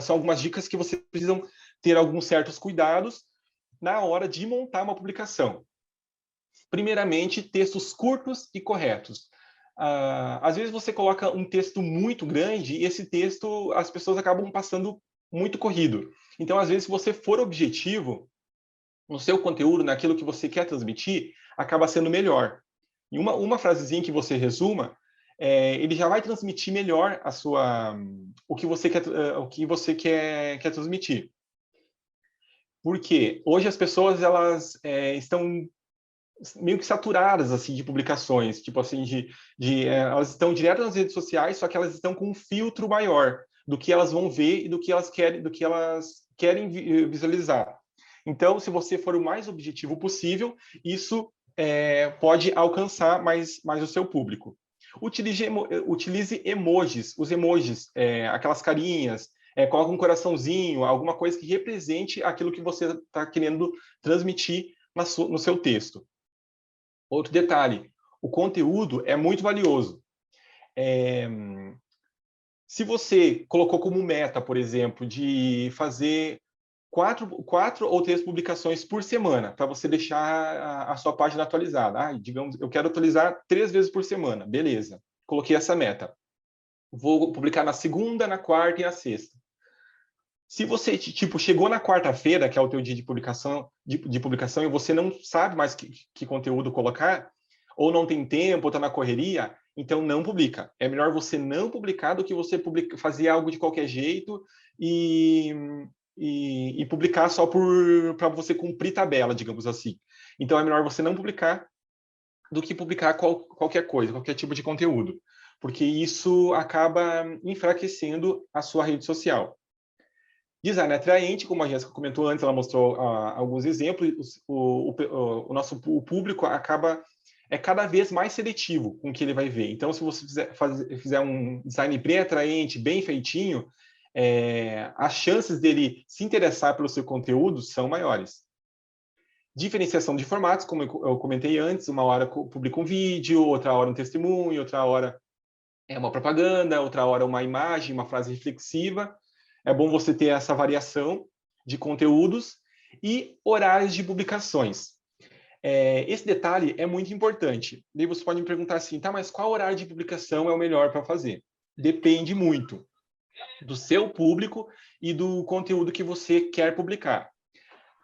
são algumas dicas que vocês precisam ter alguns certos cuidados na hora de montar uma publicação. Primeiramente, textos curtos e corretos. Às vezes você coloca um texto muito grande e esse texto as pessoas acabam passando muito corrido. Então, às vezes, se você for objetivo no seu conteúdo, naquilo que você quer transmitir, acaba sendo melhor. E uma frasezinha que você resuma, ele já vai transmitir melhor o que você quer transmitir. Porque hoje as pessoas elas estão meio que saturadas assim de publicações, tipo assim elas estão direto nas redes sociais, só que elas estão com um filtro maior do que elas vão ver e do que elas querem visualizar. Então, se você for o mais objetivo possível, isso pode alcançar mais o seu público. Utilize emojis, os emojis, aquelas carinhas, coloca um coraçãozinho, alguma coisa que represente aquilo que você está querendo transmitir no seu texto. Outro detalhe, o conteúdo é muito valioso. Se você colocou como meta, por exemplo, de fazer 4 ou 3 publicações por semana, para você deixar a sua página atualizada. Digamos, eu quero atualizar 3 vezes por semana. Beleza, coloquei essa meta. Vou publicar na segunda, na quarta e na sexta. Se você, chegou na quarta-feira, que é o teu dia de publicação, e você não sabe mais que conteúdo colocar, ou não tem tempo, ou está na correria, então não publica. É melhor você não publicar do que você fazer algo de qualquer jeito e publicar só para você cumprir tabela, digamos assim. Então é melhor você não publicar do que publicar qualquer coisa, qualquer tipo de conteúdo, porque isso acaba enfraquecendo a sua rede social. Design atraente, como a Jéssica comentou antes, ela mostrou alguns exemplos, o nosso público acaba cada vez mais seletivo com o que ele vai ver. Então, se você fizer um design bem atraente, bem feitinho, as chances dele se interessar pelo seu conteúdo são maiores. Diferenciação de formatos, como eu comentei antes, uma hora publica um vídeo, outra hora um testemunho, outra hora é uma propaganda, outra hora uma imagem, uma frase reflexiva. É bom você ter essa variação de conteúdos e horários de publicações. Esse detalhe é muito importante. Daí você pode me perguntar assim, tá, mas qual horário de publicação é o melhor para fazer? Depende muito do seu público e do conteúdo que você quer publicar.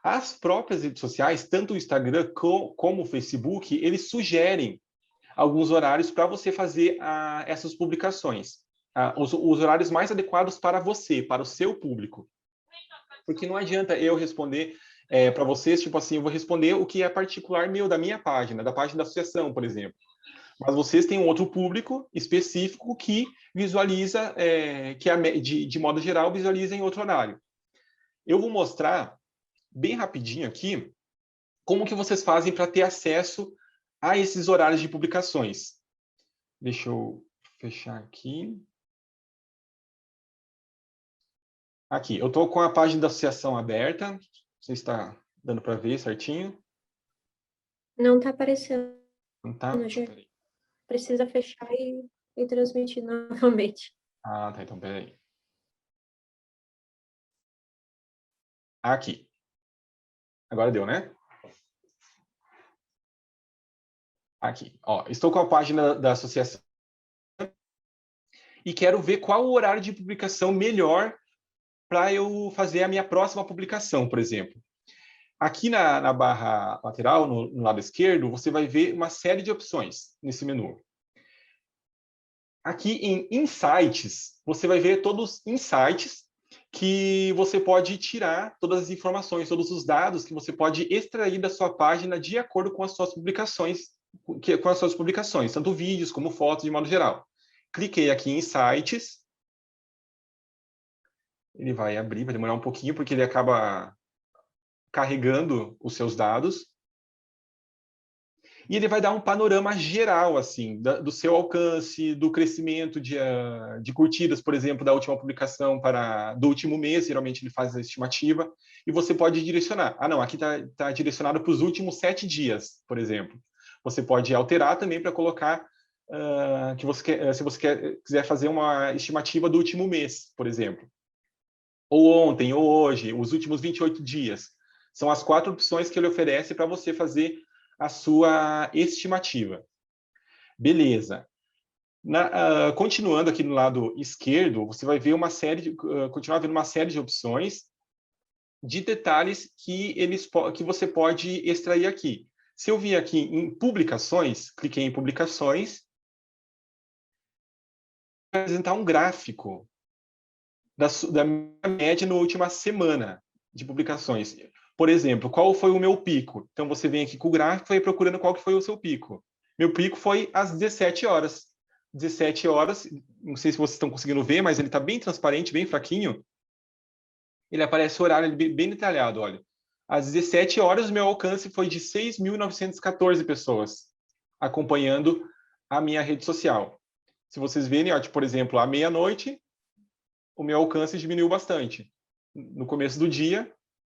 As próprias redes sociais, tanto o Instagram como o Facebook, eles sugerem alguns horários para você fazer essas publicações. Os horários mais adequados para você, para o seu público. Porque não adianta eu responder para vocês, tipo assim, eu vou responder o que é particular meu, da minha página, da página da associação, por exemplo. Mas vocês têm um outro público específico que visualiza, de modo geral, visualiza em outro horário. Eu vou mostrar bem rapidinho aqui como que vocês fazem para ter acesso a esses horários de publicações. Deixa eu fechar aqui. Aqui, eu estou com a página da associação aberta. Você está Dando para ver certinho? Não está aparecendo, Não tá? Peraí. Precisa fechar e transmitir novamente. Ah, tá. Então, peraí. Aqui. Agora deu, né? Aqui. Ó, estou com a página da associação e quero ver qual o horário de publicação melhor para eu fazer a minha próxima publicação, por exemplo. Aqui na barra lateral, no lado esquerdo, você vai ver uma série de opções nesse menu. Aqui em Insights, você vai ver todos os insights que você pode tirar todas as informações, todos os dados que você pode extrair da sua página de acordo com as suas publicações, tanto vídeos como fotos de modo geral. Cliquei aqui em Insights. Ele vai abrir, vai demorar um pouquinho, porque ele acaba carregando os seus dados. E ele vai dar um panorama geral, assim, do seu alcance, do crescimento de curtidas, por exemplo, da última publicação do último mês, geralmente ele faz a estimativa, e você pode direcionar. Ah, não, aqui está direcionado para os últimos 7 dias, por exemplo. Você pode alterar também para colocar que você quer, se você quiser fazer uma estimativa do último mês, por exemplo. Ou ontem, ou hoje, os últimos 28 dias. São as 4 opções que ele oferece para você fazer a sua estimativa. Beleza. Continuando aqui no lado esquerdo, você vai ver continuar vendo uma série de opções de detalhes que você pode extrair aqui. Se eu vir aqui em publicações, cliquei em publicações, vai apresentar um gráfico da média na última semana de publicações. Por exemplo, qual foi o meu pico? Então, você vem aqui com o gráfico e vai procurando qual que foi o seu pico. Meu pico foi às 17 horas. 17 horas, não sei se vocês estão conseguindo ver, mas ele está bem transparente, bem fraquinho. Ele aparece o horário bem detalhado, olha. Às 17 horas, o meu alcance foi de 6.914 pessoas acompanhando a minha rede social. Se vocês verem, ó, por exemplo, à meia-noite, o meu alcance diminuiu bastante. No começo do dia,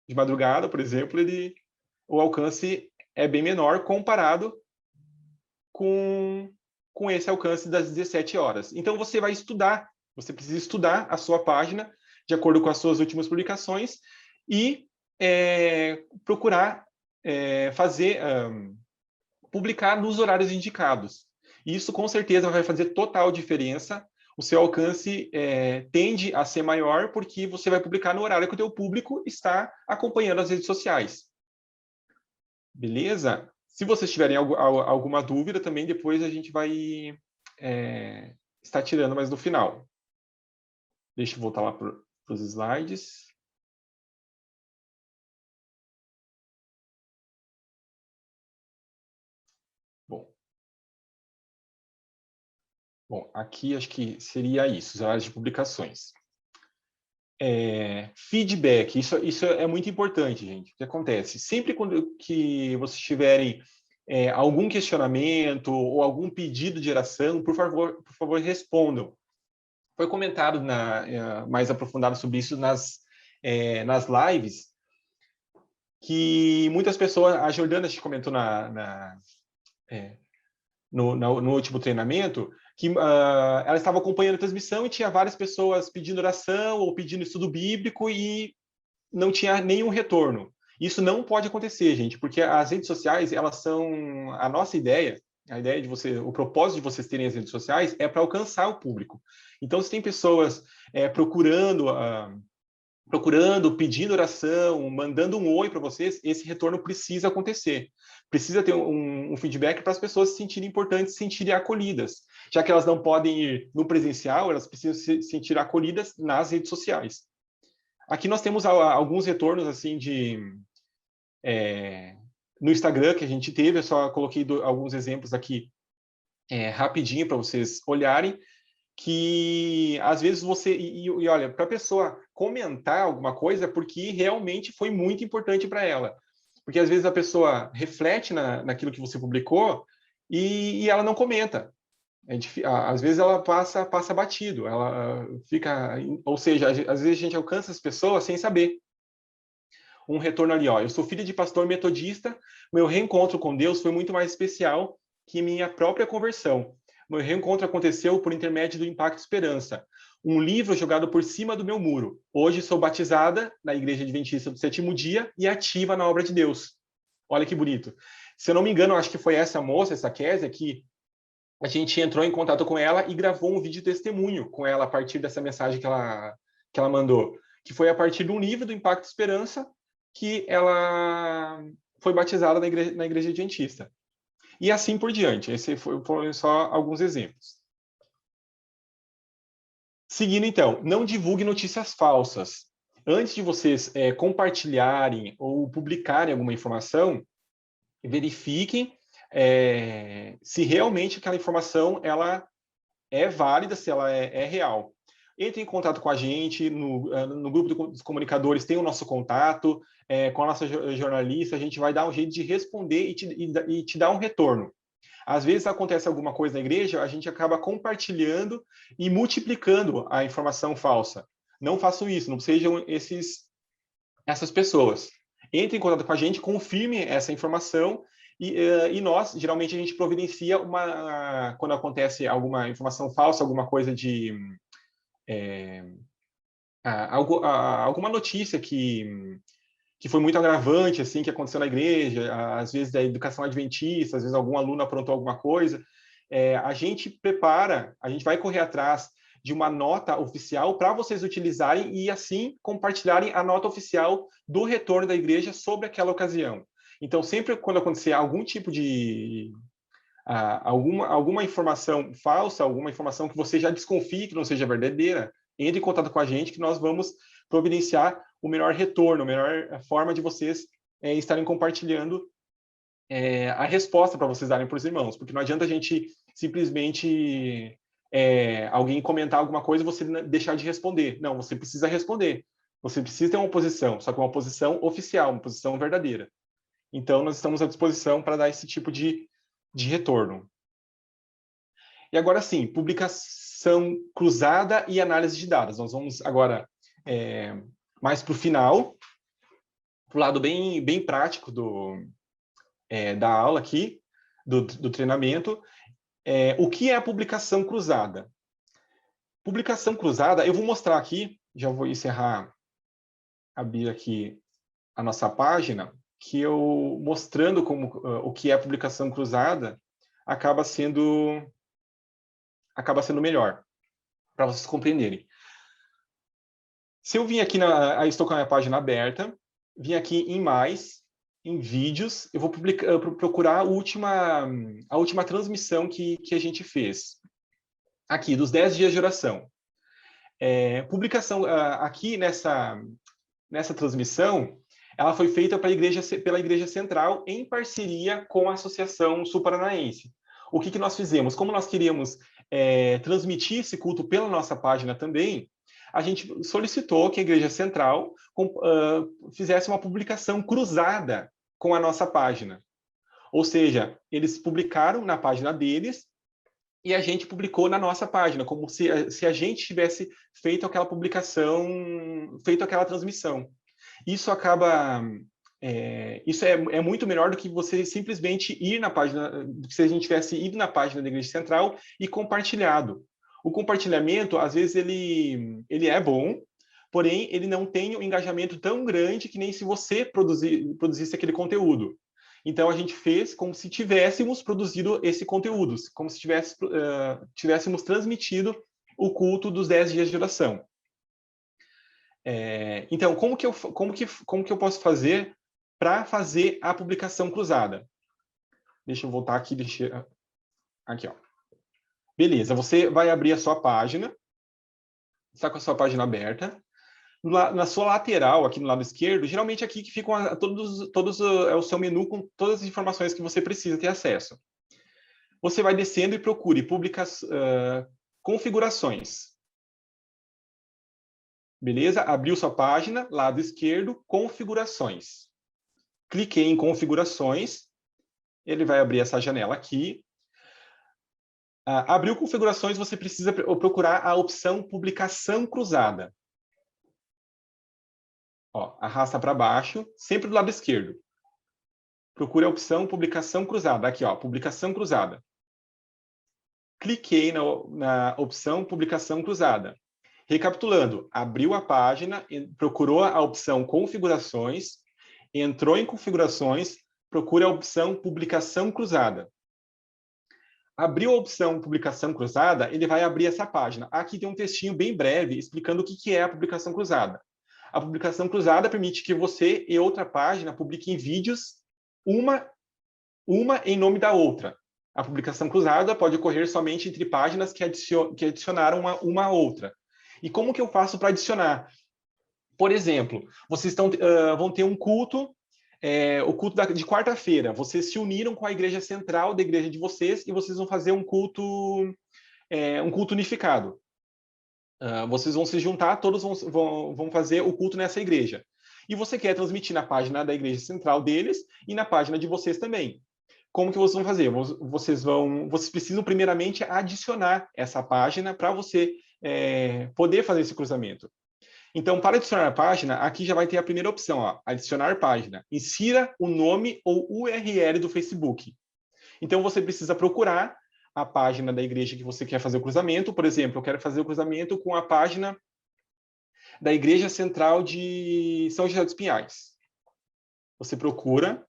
de madrugada, por exemplo, o alcance é bem menor comparado com esse alcance das 17 horas. Então, você vai estudar, você precisa estudar a sua página de acordo com as suas últimas publicações e procurar publicar nos horários indicados. Isso, com certeza, vai fazer total diferença. O seu alcance tende a ser maior porque você vai publicar no horário que o teu público está acompanhando as redes sociais. Beleza? Se vocês tiverem alguma dúvida também, depois a gente vai estar tirando mais no final. Deixa eu voltar lá para os slides. Bom, aqui acho que seria isso, os horários de publicações. Feedback, isso é muito importante, gente. O que acontece? Sempre que vocês tiverem algum questionamento ou algum pedido de geração, por favor, respondam. Foi comentado mais aprofundado sobre isso nas lives, que muitas pessoas, a Jordana te comentou no último treinamento, que ela estava acompanhando a transmissão e tinha várias pessoas pedindo oração ou pedindo estudo bíblico e não tinha nenhum retorno. Isso não pode acontecer, gente, porque as redes sociais, elas são a nossa ideia, a ideia de o propósito de vocês terem as redes sociais é para alcançar o público. Então, se tem pessoas procurando, pedindo oração, mandando um oi para vocês, esse retorno precisa acontecer. Precisa ter um feedback para as pessoas se sentirem importantes, se sentirem acolhidas. Já que elas não podem ir no presencial, elas precisam se sentir acolhidas nas redes sociais. Aqui nós temos alguns retornos assim no Instagram que a gente teve, eu só coloquei alguns exemplos aqui rapidinho para vocês olharem, que às vezes e olha, para a pessoa comentar alguma coisa porque realmente foi muito importante para ela. Porque às vezes a pessoa reflete naquilo que você publicou e ela não comenta. Às vezes ela passa batido, ela fica, ou seja, às vezes a gente alcança as pessoas sem saber. um retorno ali, ó. Eu sou filho de pastor metodista, meu reencontro com Deus foi muito mais especial que minha própria conversão. Meu reencontro aconteceu por intermédio do Impacto Esperança, um livro jogado por cima do meu muro. Hoje sou batizada na Igreja Adventista do Sétimo Dia e ativa na obra de Deus. Olha que bonito. Se eu não me engano, acho que foi essa moça, essa Késia, que a gente entrou em contato com ela e gravou um vídeo testemunho com ela a partir dessa mensagem que ela mandou, que foi a partir de um livro do Impacto Esperança que ela foi batizada na Igreja Adventista. E assim por diante. Esse foram só alguns exemplos. Seguindo, então, não divulgue notícias falsas. Antes de vocês compartilharem ou publicarem alguma informação, verifiquem se realmente aquela informação ela é válida, se ela é real. Entre em contato com a gente, no grupo dos comunicadores tem o nosso contato, com a nossa jornalista, a gente vai dar um jeito de responder e te dar um retorno. Às vezes acontece alguma coisa na igreja, a gente acaba compartilhando e multiplicando a informação falsa. Não façam isso, não sejam essas pessoas. Entre em contato com a gente, confirme essa informação e nós, geralmente, a gente providencia quando acontece alguma informação falsa, alguma coisa de... alguma notícia que foi muito agravante, assim, que aconteceu na igreja, às vezes da educação adventista, às vezes algum aluno aprontou alguma coisa, a gente prepara, a gente vai correr atrás de uma nota oficial para vocês utilizarem e, assim, compartilharem a nota oficial do retorno da igreja sobre aquela ocasião. Então, sempre quando acontecer algum tipo de... alguma informação falsa, alguma informação que você já desconfie que não seja verdadeira, entre em contato com a gente que nós vamos providenciar o melhor retorno, a melhor forma de vocês estarem compartilhando a resposta para vocês darem para os irmãos, porque não adianta a gente simplesmente alguém comentar alguma coisa e você deixar de responder. Não, você precisa responder. Você precisa ter uma posição, só que uma posição oficial, uma posição verdadeira. Então, nós estamos à disposição para dar esse tipo de retorno. E agora sim, publicação cruzada e análise de dados. Nós vamos agora mais para o final, para o lado bem prático da aula aqui, do treinamento. O que é a publicação cruzada? Publicação cruzada, eu vou mostrar aqui, já vou abrir aqui a nossa página, que eu mostrando o que é a publicação cruzada acaba sendo melhor, para vocês compreenderem. Se eu vim aqui, estou com a minha página aberta, vim aqui em mais, em vídeos, eu vou procurar a última transmissão que a gente fez. Aqui, dos 10 dias de oração. Publicação aqui nessa transmissão, ela foi feita pela Igreja Central em parceria com a Associação Sul-Paranaense. O que nós fizemos? Como nós queríamos transmitir esse culto pela nossa página também, a gente solicitou que a Igreja Central fizesse uma publicação cruzada com a nossa página. Ou seja, eles publicaram na página deles e a gente publicou na nossa página, como se a gente tivesse feito aquela publicação, feito aquela transmissão. Isso acaba... isso é muito melhor do que você simplesmente ir na página, se a gente tivesse ido na página da Igreja Central e compartilhado. O compartilhamento, às vezes, ele é bom, porém, ele não tem um engajamento tão grande que nem se você produzisse aquele conteúdo. Então, a gente fez como se tivéssemos produzido esse conteúdo, como se tivéssemos transmitido o culto dos 10 dias de oração. Então, como que eu posso fazer para fazer a publicação cruzada? Deixa eu voltar aqui, aqui, ó. Beleza, você vai abrir a sua página, está com a sua página aberta. Na sua lateral, aqui no lado esquerdo, geralmente aqui que ficam todos o seu menu com todas as informações que você precisa ter acesso. Você vai descendo e procure configurações. Beleza? Abriu sua página, lado esquerdo, configurações. Cliquei em configurações, ele vai abrir essa janela aqui. Abriu configurações, você precisa procurar a opção publicação cruzada. Ó, arrasta para baixo, sempre do lado esquerdo. Procure a opção publicação cruzada. Aqui, ó, publicação cruzada. Cliquei na opção publicação cruzada. Recapitulando, abriu a página, procurou a opção configurações, entrou em configurações, procura a opção publicação cruzada. Abriu a opção publicação cruzada, ele vai abrir essa página. Aqui tem um textinho bem breve explicando o que é a publicação cruzada. A publicação cruzada permite que você e outra página publiquem vídeos, uma em nome da outra. A publicação cruzada pode ocorrer somente entre páginas que adicionaram uma a outra. E como que eu faço para adicionar? Por exemplo, vocês vão ter um culto, o culto de quarta-feira. Vocês se uniram com a igreja central da igreja de vocês e vocês vão fazer um culto unificado. Vocês vão se juntar, todos vão fazer o culto nessa igreja. E você quer transmitir na página da igreja central deles e na página de vocês também. Como que vocês vão fazer? Vocês precisam primeiramente adicionar essa página para você poder fazer esse cruzamento. Então, para adicionar a página, aqui já vai ter a primeira opção, ó, adicionar página. Insira o nome ou URL do Facebook. Então, você precisa procurar a página da igreja que você quer fazer o cruzamento. Por exemplo, eu quero fazer o cruzamento com a página da Igreja Central de São José dos Pinhais. Você procura,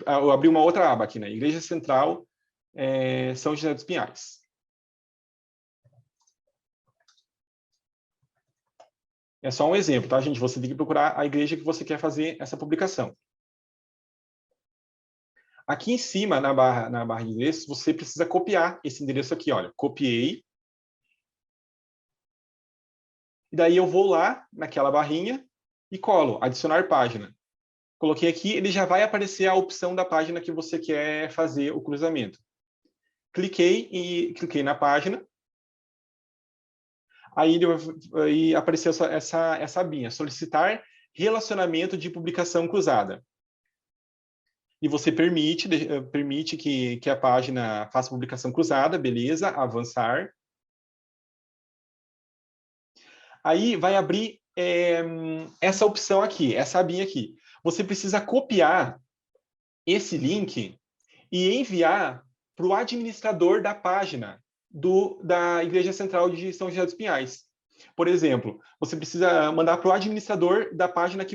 eu abri uma outra aba aqui, né? Igreja Central São José dos Pinhais. É só um exemplo, tá, gente? Você tem que procurar a igreja que você quer fazer essa publicação. Aqui em cima, na barra de endereços, você precisa copiar esse endereço aqui, olha. Copiei. E daí eu vou lá, naquela barrinha, e colo, adicionar página. Coloquei aqui, ele já vai aparecer a opção da página que você quer fazer o cruzamento. Cliquei na página. Aí apareceu essa abinha, solicitar relacionamento de publicação cruzada. E você permite que a página faça publicação cruzada, beleza, avançar. Aí vai abrir essa opção aqui, essa abinha aqui. Você precisa copiar esse link e enviar para o administrador da página da Igreja Central de São José dos Pinhais. Por exemplo, você precisa mandar para o administrador da página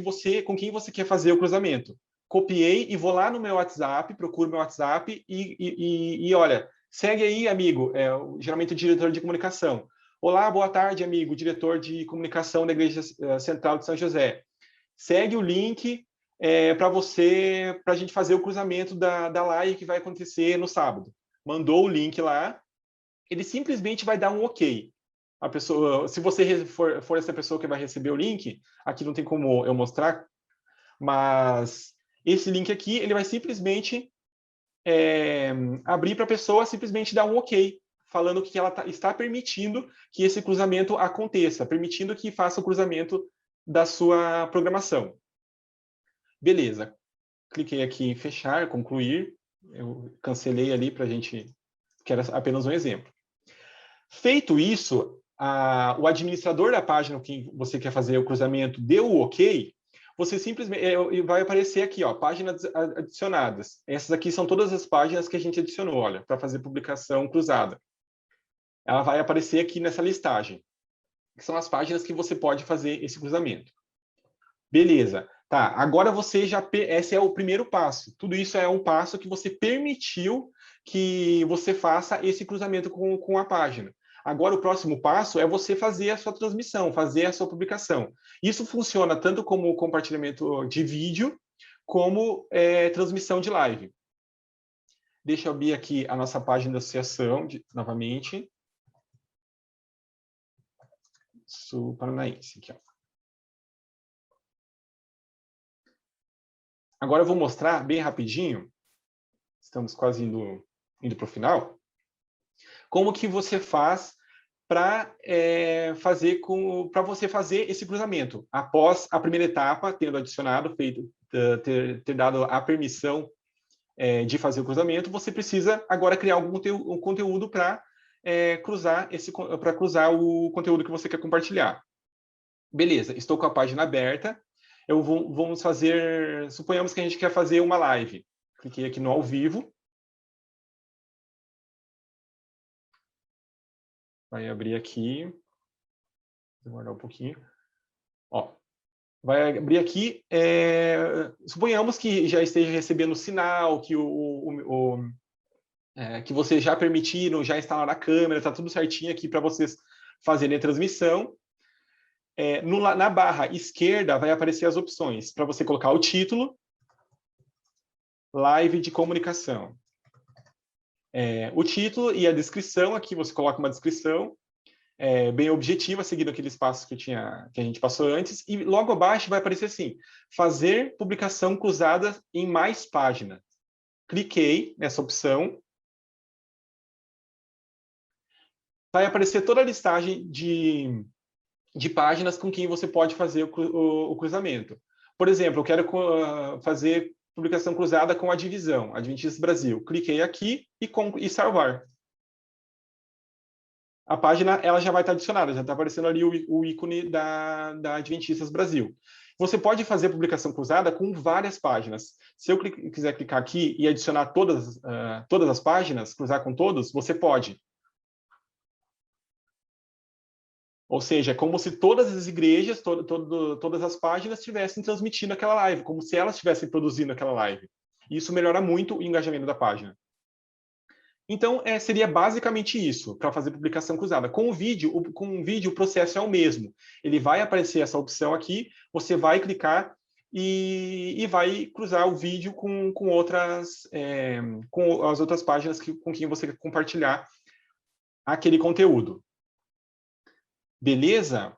com quem você quer fazer o cruzamento. Copiei e vou lá no meu WhatsApp, procuro meu WhatsApp e olha, segue aí, amigo, geralmente o diretor de comunicação. Olá, boa tarde, amigo, diretor de comunicação da Igreja Central de São José. Segue o link para a gente fazer o cruzamento da live que vai acontecer no sábado. Mandou o link lá, ele simplesmente vai dar um OK. A pessoa, se você for essa pessoa que vai receber o link, aqui não tem como eu mostrar, mas esse link aqui, ele vai simplesmente abrir para a pessoa simplesmente dar um OK, falando que ela está permitindo que esse cruzamento aconteça, permitindo que faça o cruzamento da sua programação. Beleza. Cliquei aqui em fechar, concluir. Eu cancelei ali para a gente, que era apenas um exemplo. Feito isso, o administrador da página que você quer fazer o cruzamento deu o OK, você simplesmente vai aparecer aqui, ó, páginas adicionadas. Essas aqui são todas as páginas que a gente adicionou, olha, para fazer publicação cruzada. Ela vai aparecer aqui nessa listagem, que são as páginas que você pode fazer esse cruzamento. Beleza. Tá, agora esse é o primeiro passo. Tudo isso é um passo que você permitiu que você faça esse cruzamento com a página. Agora, o próximo passo é você fazer a sua transmissão, fazer a sua publicação. Isso funciona tanto como compartilhamento de vídeo, como transmissão de live. Deixa eu abrir aqui a nossa página da associação, novamente. Sul Paranaense, aqui, ó. Agora eu vou mostrar bem rapidinho, estamos quase indo para o final, como que você faz para você fazer esse cruzamento. Após a primeira etapa, tendo adicionado, ter dado a permissão de fazer o cruzamento, você precisa agora criar algum conteúdo para cruzar o conteúdo que você quer compartilhar. Beleza, estou com a página aberta. vamos fazer, suponhamos que a gente quer fazer uma live. Cliquei aqui no ao vivo. Vai abrir aqui. Vou guardar um pouquinho. Ó, vai abrir aqui. Suponhamos que já esteja recebendo sinal, que que vocês já permitiram, já instalaram a câmera, está tudo certinho aqui para vocês fazerem a transmissão. Na barra esquerda vai aparecer as opções para você colocar o título, live de comunicação. O título e a descrição, aqui você coloca uma descrição bem objetiva, seguindo aquele espaço que a gente passou antes, e logo abaixo vai aparecer assim, fazer publicação cruzada em mais páginas. Cliquei nessa opção. Vai aparecer toda a listagem de páginas com quem você pode fazer o cruzamento. Por exemplo, eu quero fazer publicação cruzada com a divisão, Adventistas Brasil. Cliquei aqui e salvar. A página ela já vai estar adicionada, já está aparecendo ali o ícone da Adventistas Brasil. Você pode fazer publicação cruzada com várias páginas. Se eu quiser clicar aqui e adicionar todas as páginas, cruzar com todos, você pode. Ou seja, é como se todas as igrejas, todas as páginas estivessem transmitindo aquela live, como se elas estivessem produzindo aquela live. Isso melhora muito o engajamento da página. Então, seria basicamente isso, para fazer publicação cruzada. Com o vídeo, o processo é o mesmo. Ele vai aparecer essa opção aqui, você vai clicar e vai cruzar o vídeo com as outras páginas com quem você quer compartilhar aquele conteúdo. Beleza?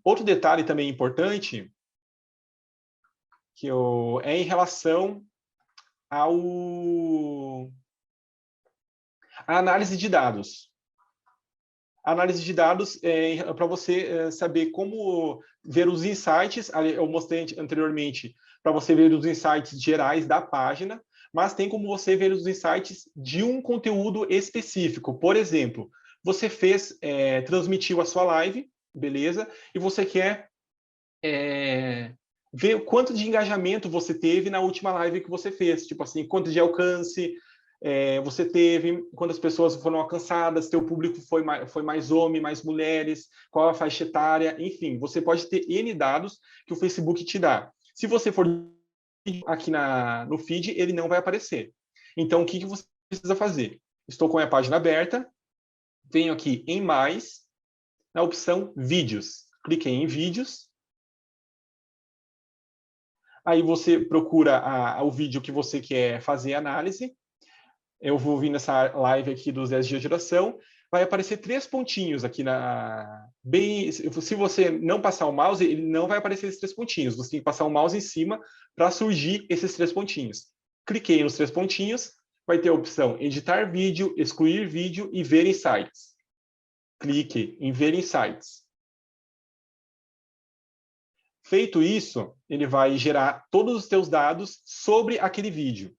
Outro detalhe também importante é em relação à análise de dados. A análise de dados é para você saber como ver os insights. Eu mostrei anteriormente para você ver os insights gerais da página, mas tem como você ver os insights de um conteúdo específico. Por exemplo, você transmitiu a sua live, beleza? E você quer ver o quanto de engajamento você teve na última live que você fez. Tipo assim, quanto de alcance você teve, quantas pessoas foram alcançadas, teu público foi mais homem, mais mulheres, qual a faixa etária, enfim. Você pode ter N dados que o Facebook te dá. Se você for aqui no feed, ele não vai aparecer. Então, o que você precisa fazer? Estou com a minha página aberta, venho aqui em mais, na opção vídeos. Cliquei em vídeos. Aí você procura o vídeo que você quer fazer análise. Eu vou vir nessa live aqui dos 10 dias de oração. Vai aparecer 3 pontinhos aqui se você não passar o mouse, ele não vai aparecer esses 3 pontinhos. Você tem que passar o mouse em cima para surgir esses 3 pontinhos. Cliquei nos 3 pontinhos. Vai ter a opção editar vídeo, excluir vídeo e ver insights. Clique em ver insights. Feito isso, ele vai gerar todos os teus dados sobre aquele vídeo,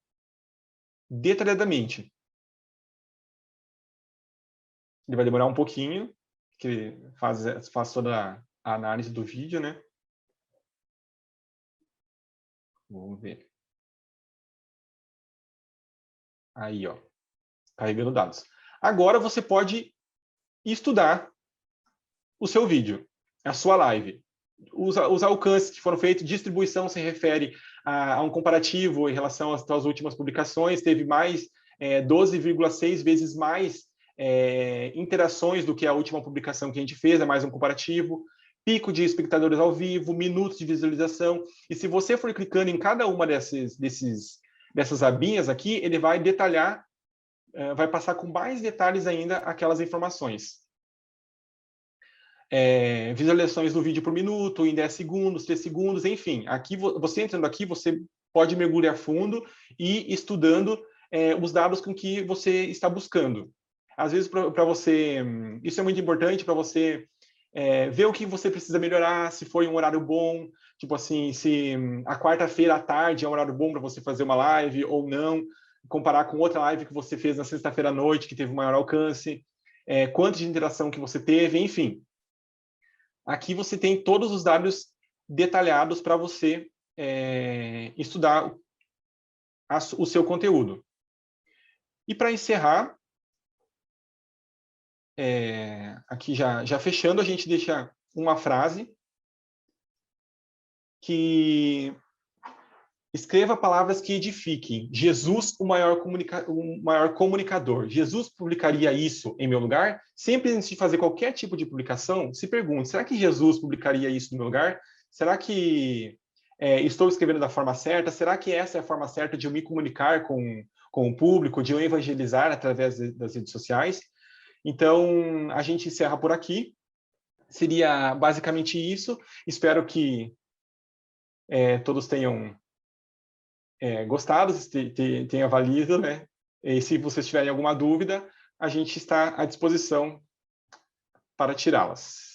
detalhadamente. Ele vai demorar um pouquinho, que ele faz toda a análise do vídeo, né? Vamos ver. Aí, ó, carregando dados. Agora você pode estudar o seu vídeo, a sua live. Os alcances que foram feitos, distribuição se refere a um comparativo em relação às últimas publicações, teve mais 12,6 vezes mais interações do que a última publicação que a gente fez, é mais um comparativo, pico de espectadores ao vivo, minutos de visualização, e se você for clicando em cada uma dessas abinhas aqui, ele vai detalhar, vai passar com mais detalhes ainda aquelas informações. Visualizações do vídeo por minuto, em 10 segundos, 3 segundos, enfim. Aqui, você entrando aqui, você pode mergulhar fundo e estudando os dados com que você está buscando. Às vezes, para você, isso é muito importante para você ver o que você precisa melhorar, se foi um horário bom, tipo assim, se a quarta-feira à tarde é um horário bom para você fazer uma live ou não, comparar com outra live que você fez na sexta-feira à noite, que teve maior alcance, quanto de interação que você teve, enfim. Aqui você tem todos os dados detalhados para você estudar o seu conteúdo. E para encerrar, aqui já fechando, a gente deixa uma frase que escreva palavras que edifiquem. Jesus, o maior comunicador. Jesus publicaria isso em meu lugar? Sempre antes de fazer qualquer tipo de publicação, se pergunte, será que Jesus publicaria isso no meu lugar? Será que estou escrevendo da forma certa? Será que essa é a forma certa de eu me comunicar com o público, de eu evangelizar através das redes sociais? Então, a gente encerra por aqui. Seria basicamente isso. Espero que todos tenham gostado, tenha valido, né? E se vocês tiverem alguma dúvida, a gente está à disposição para tirá-las.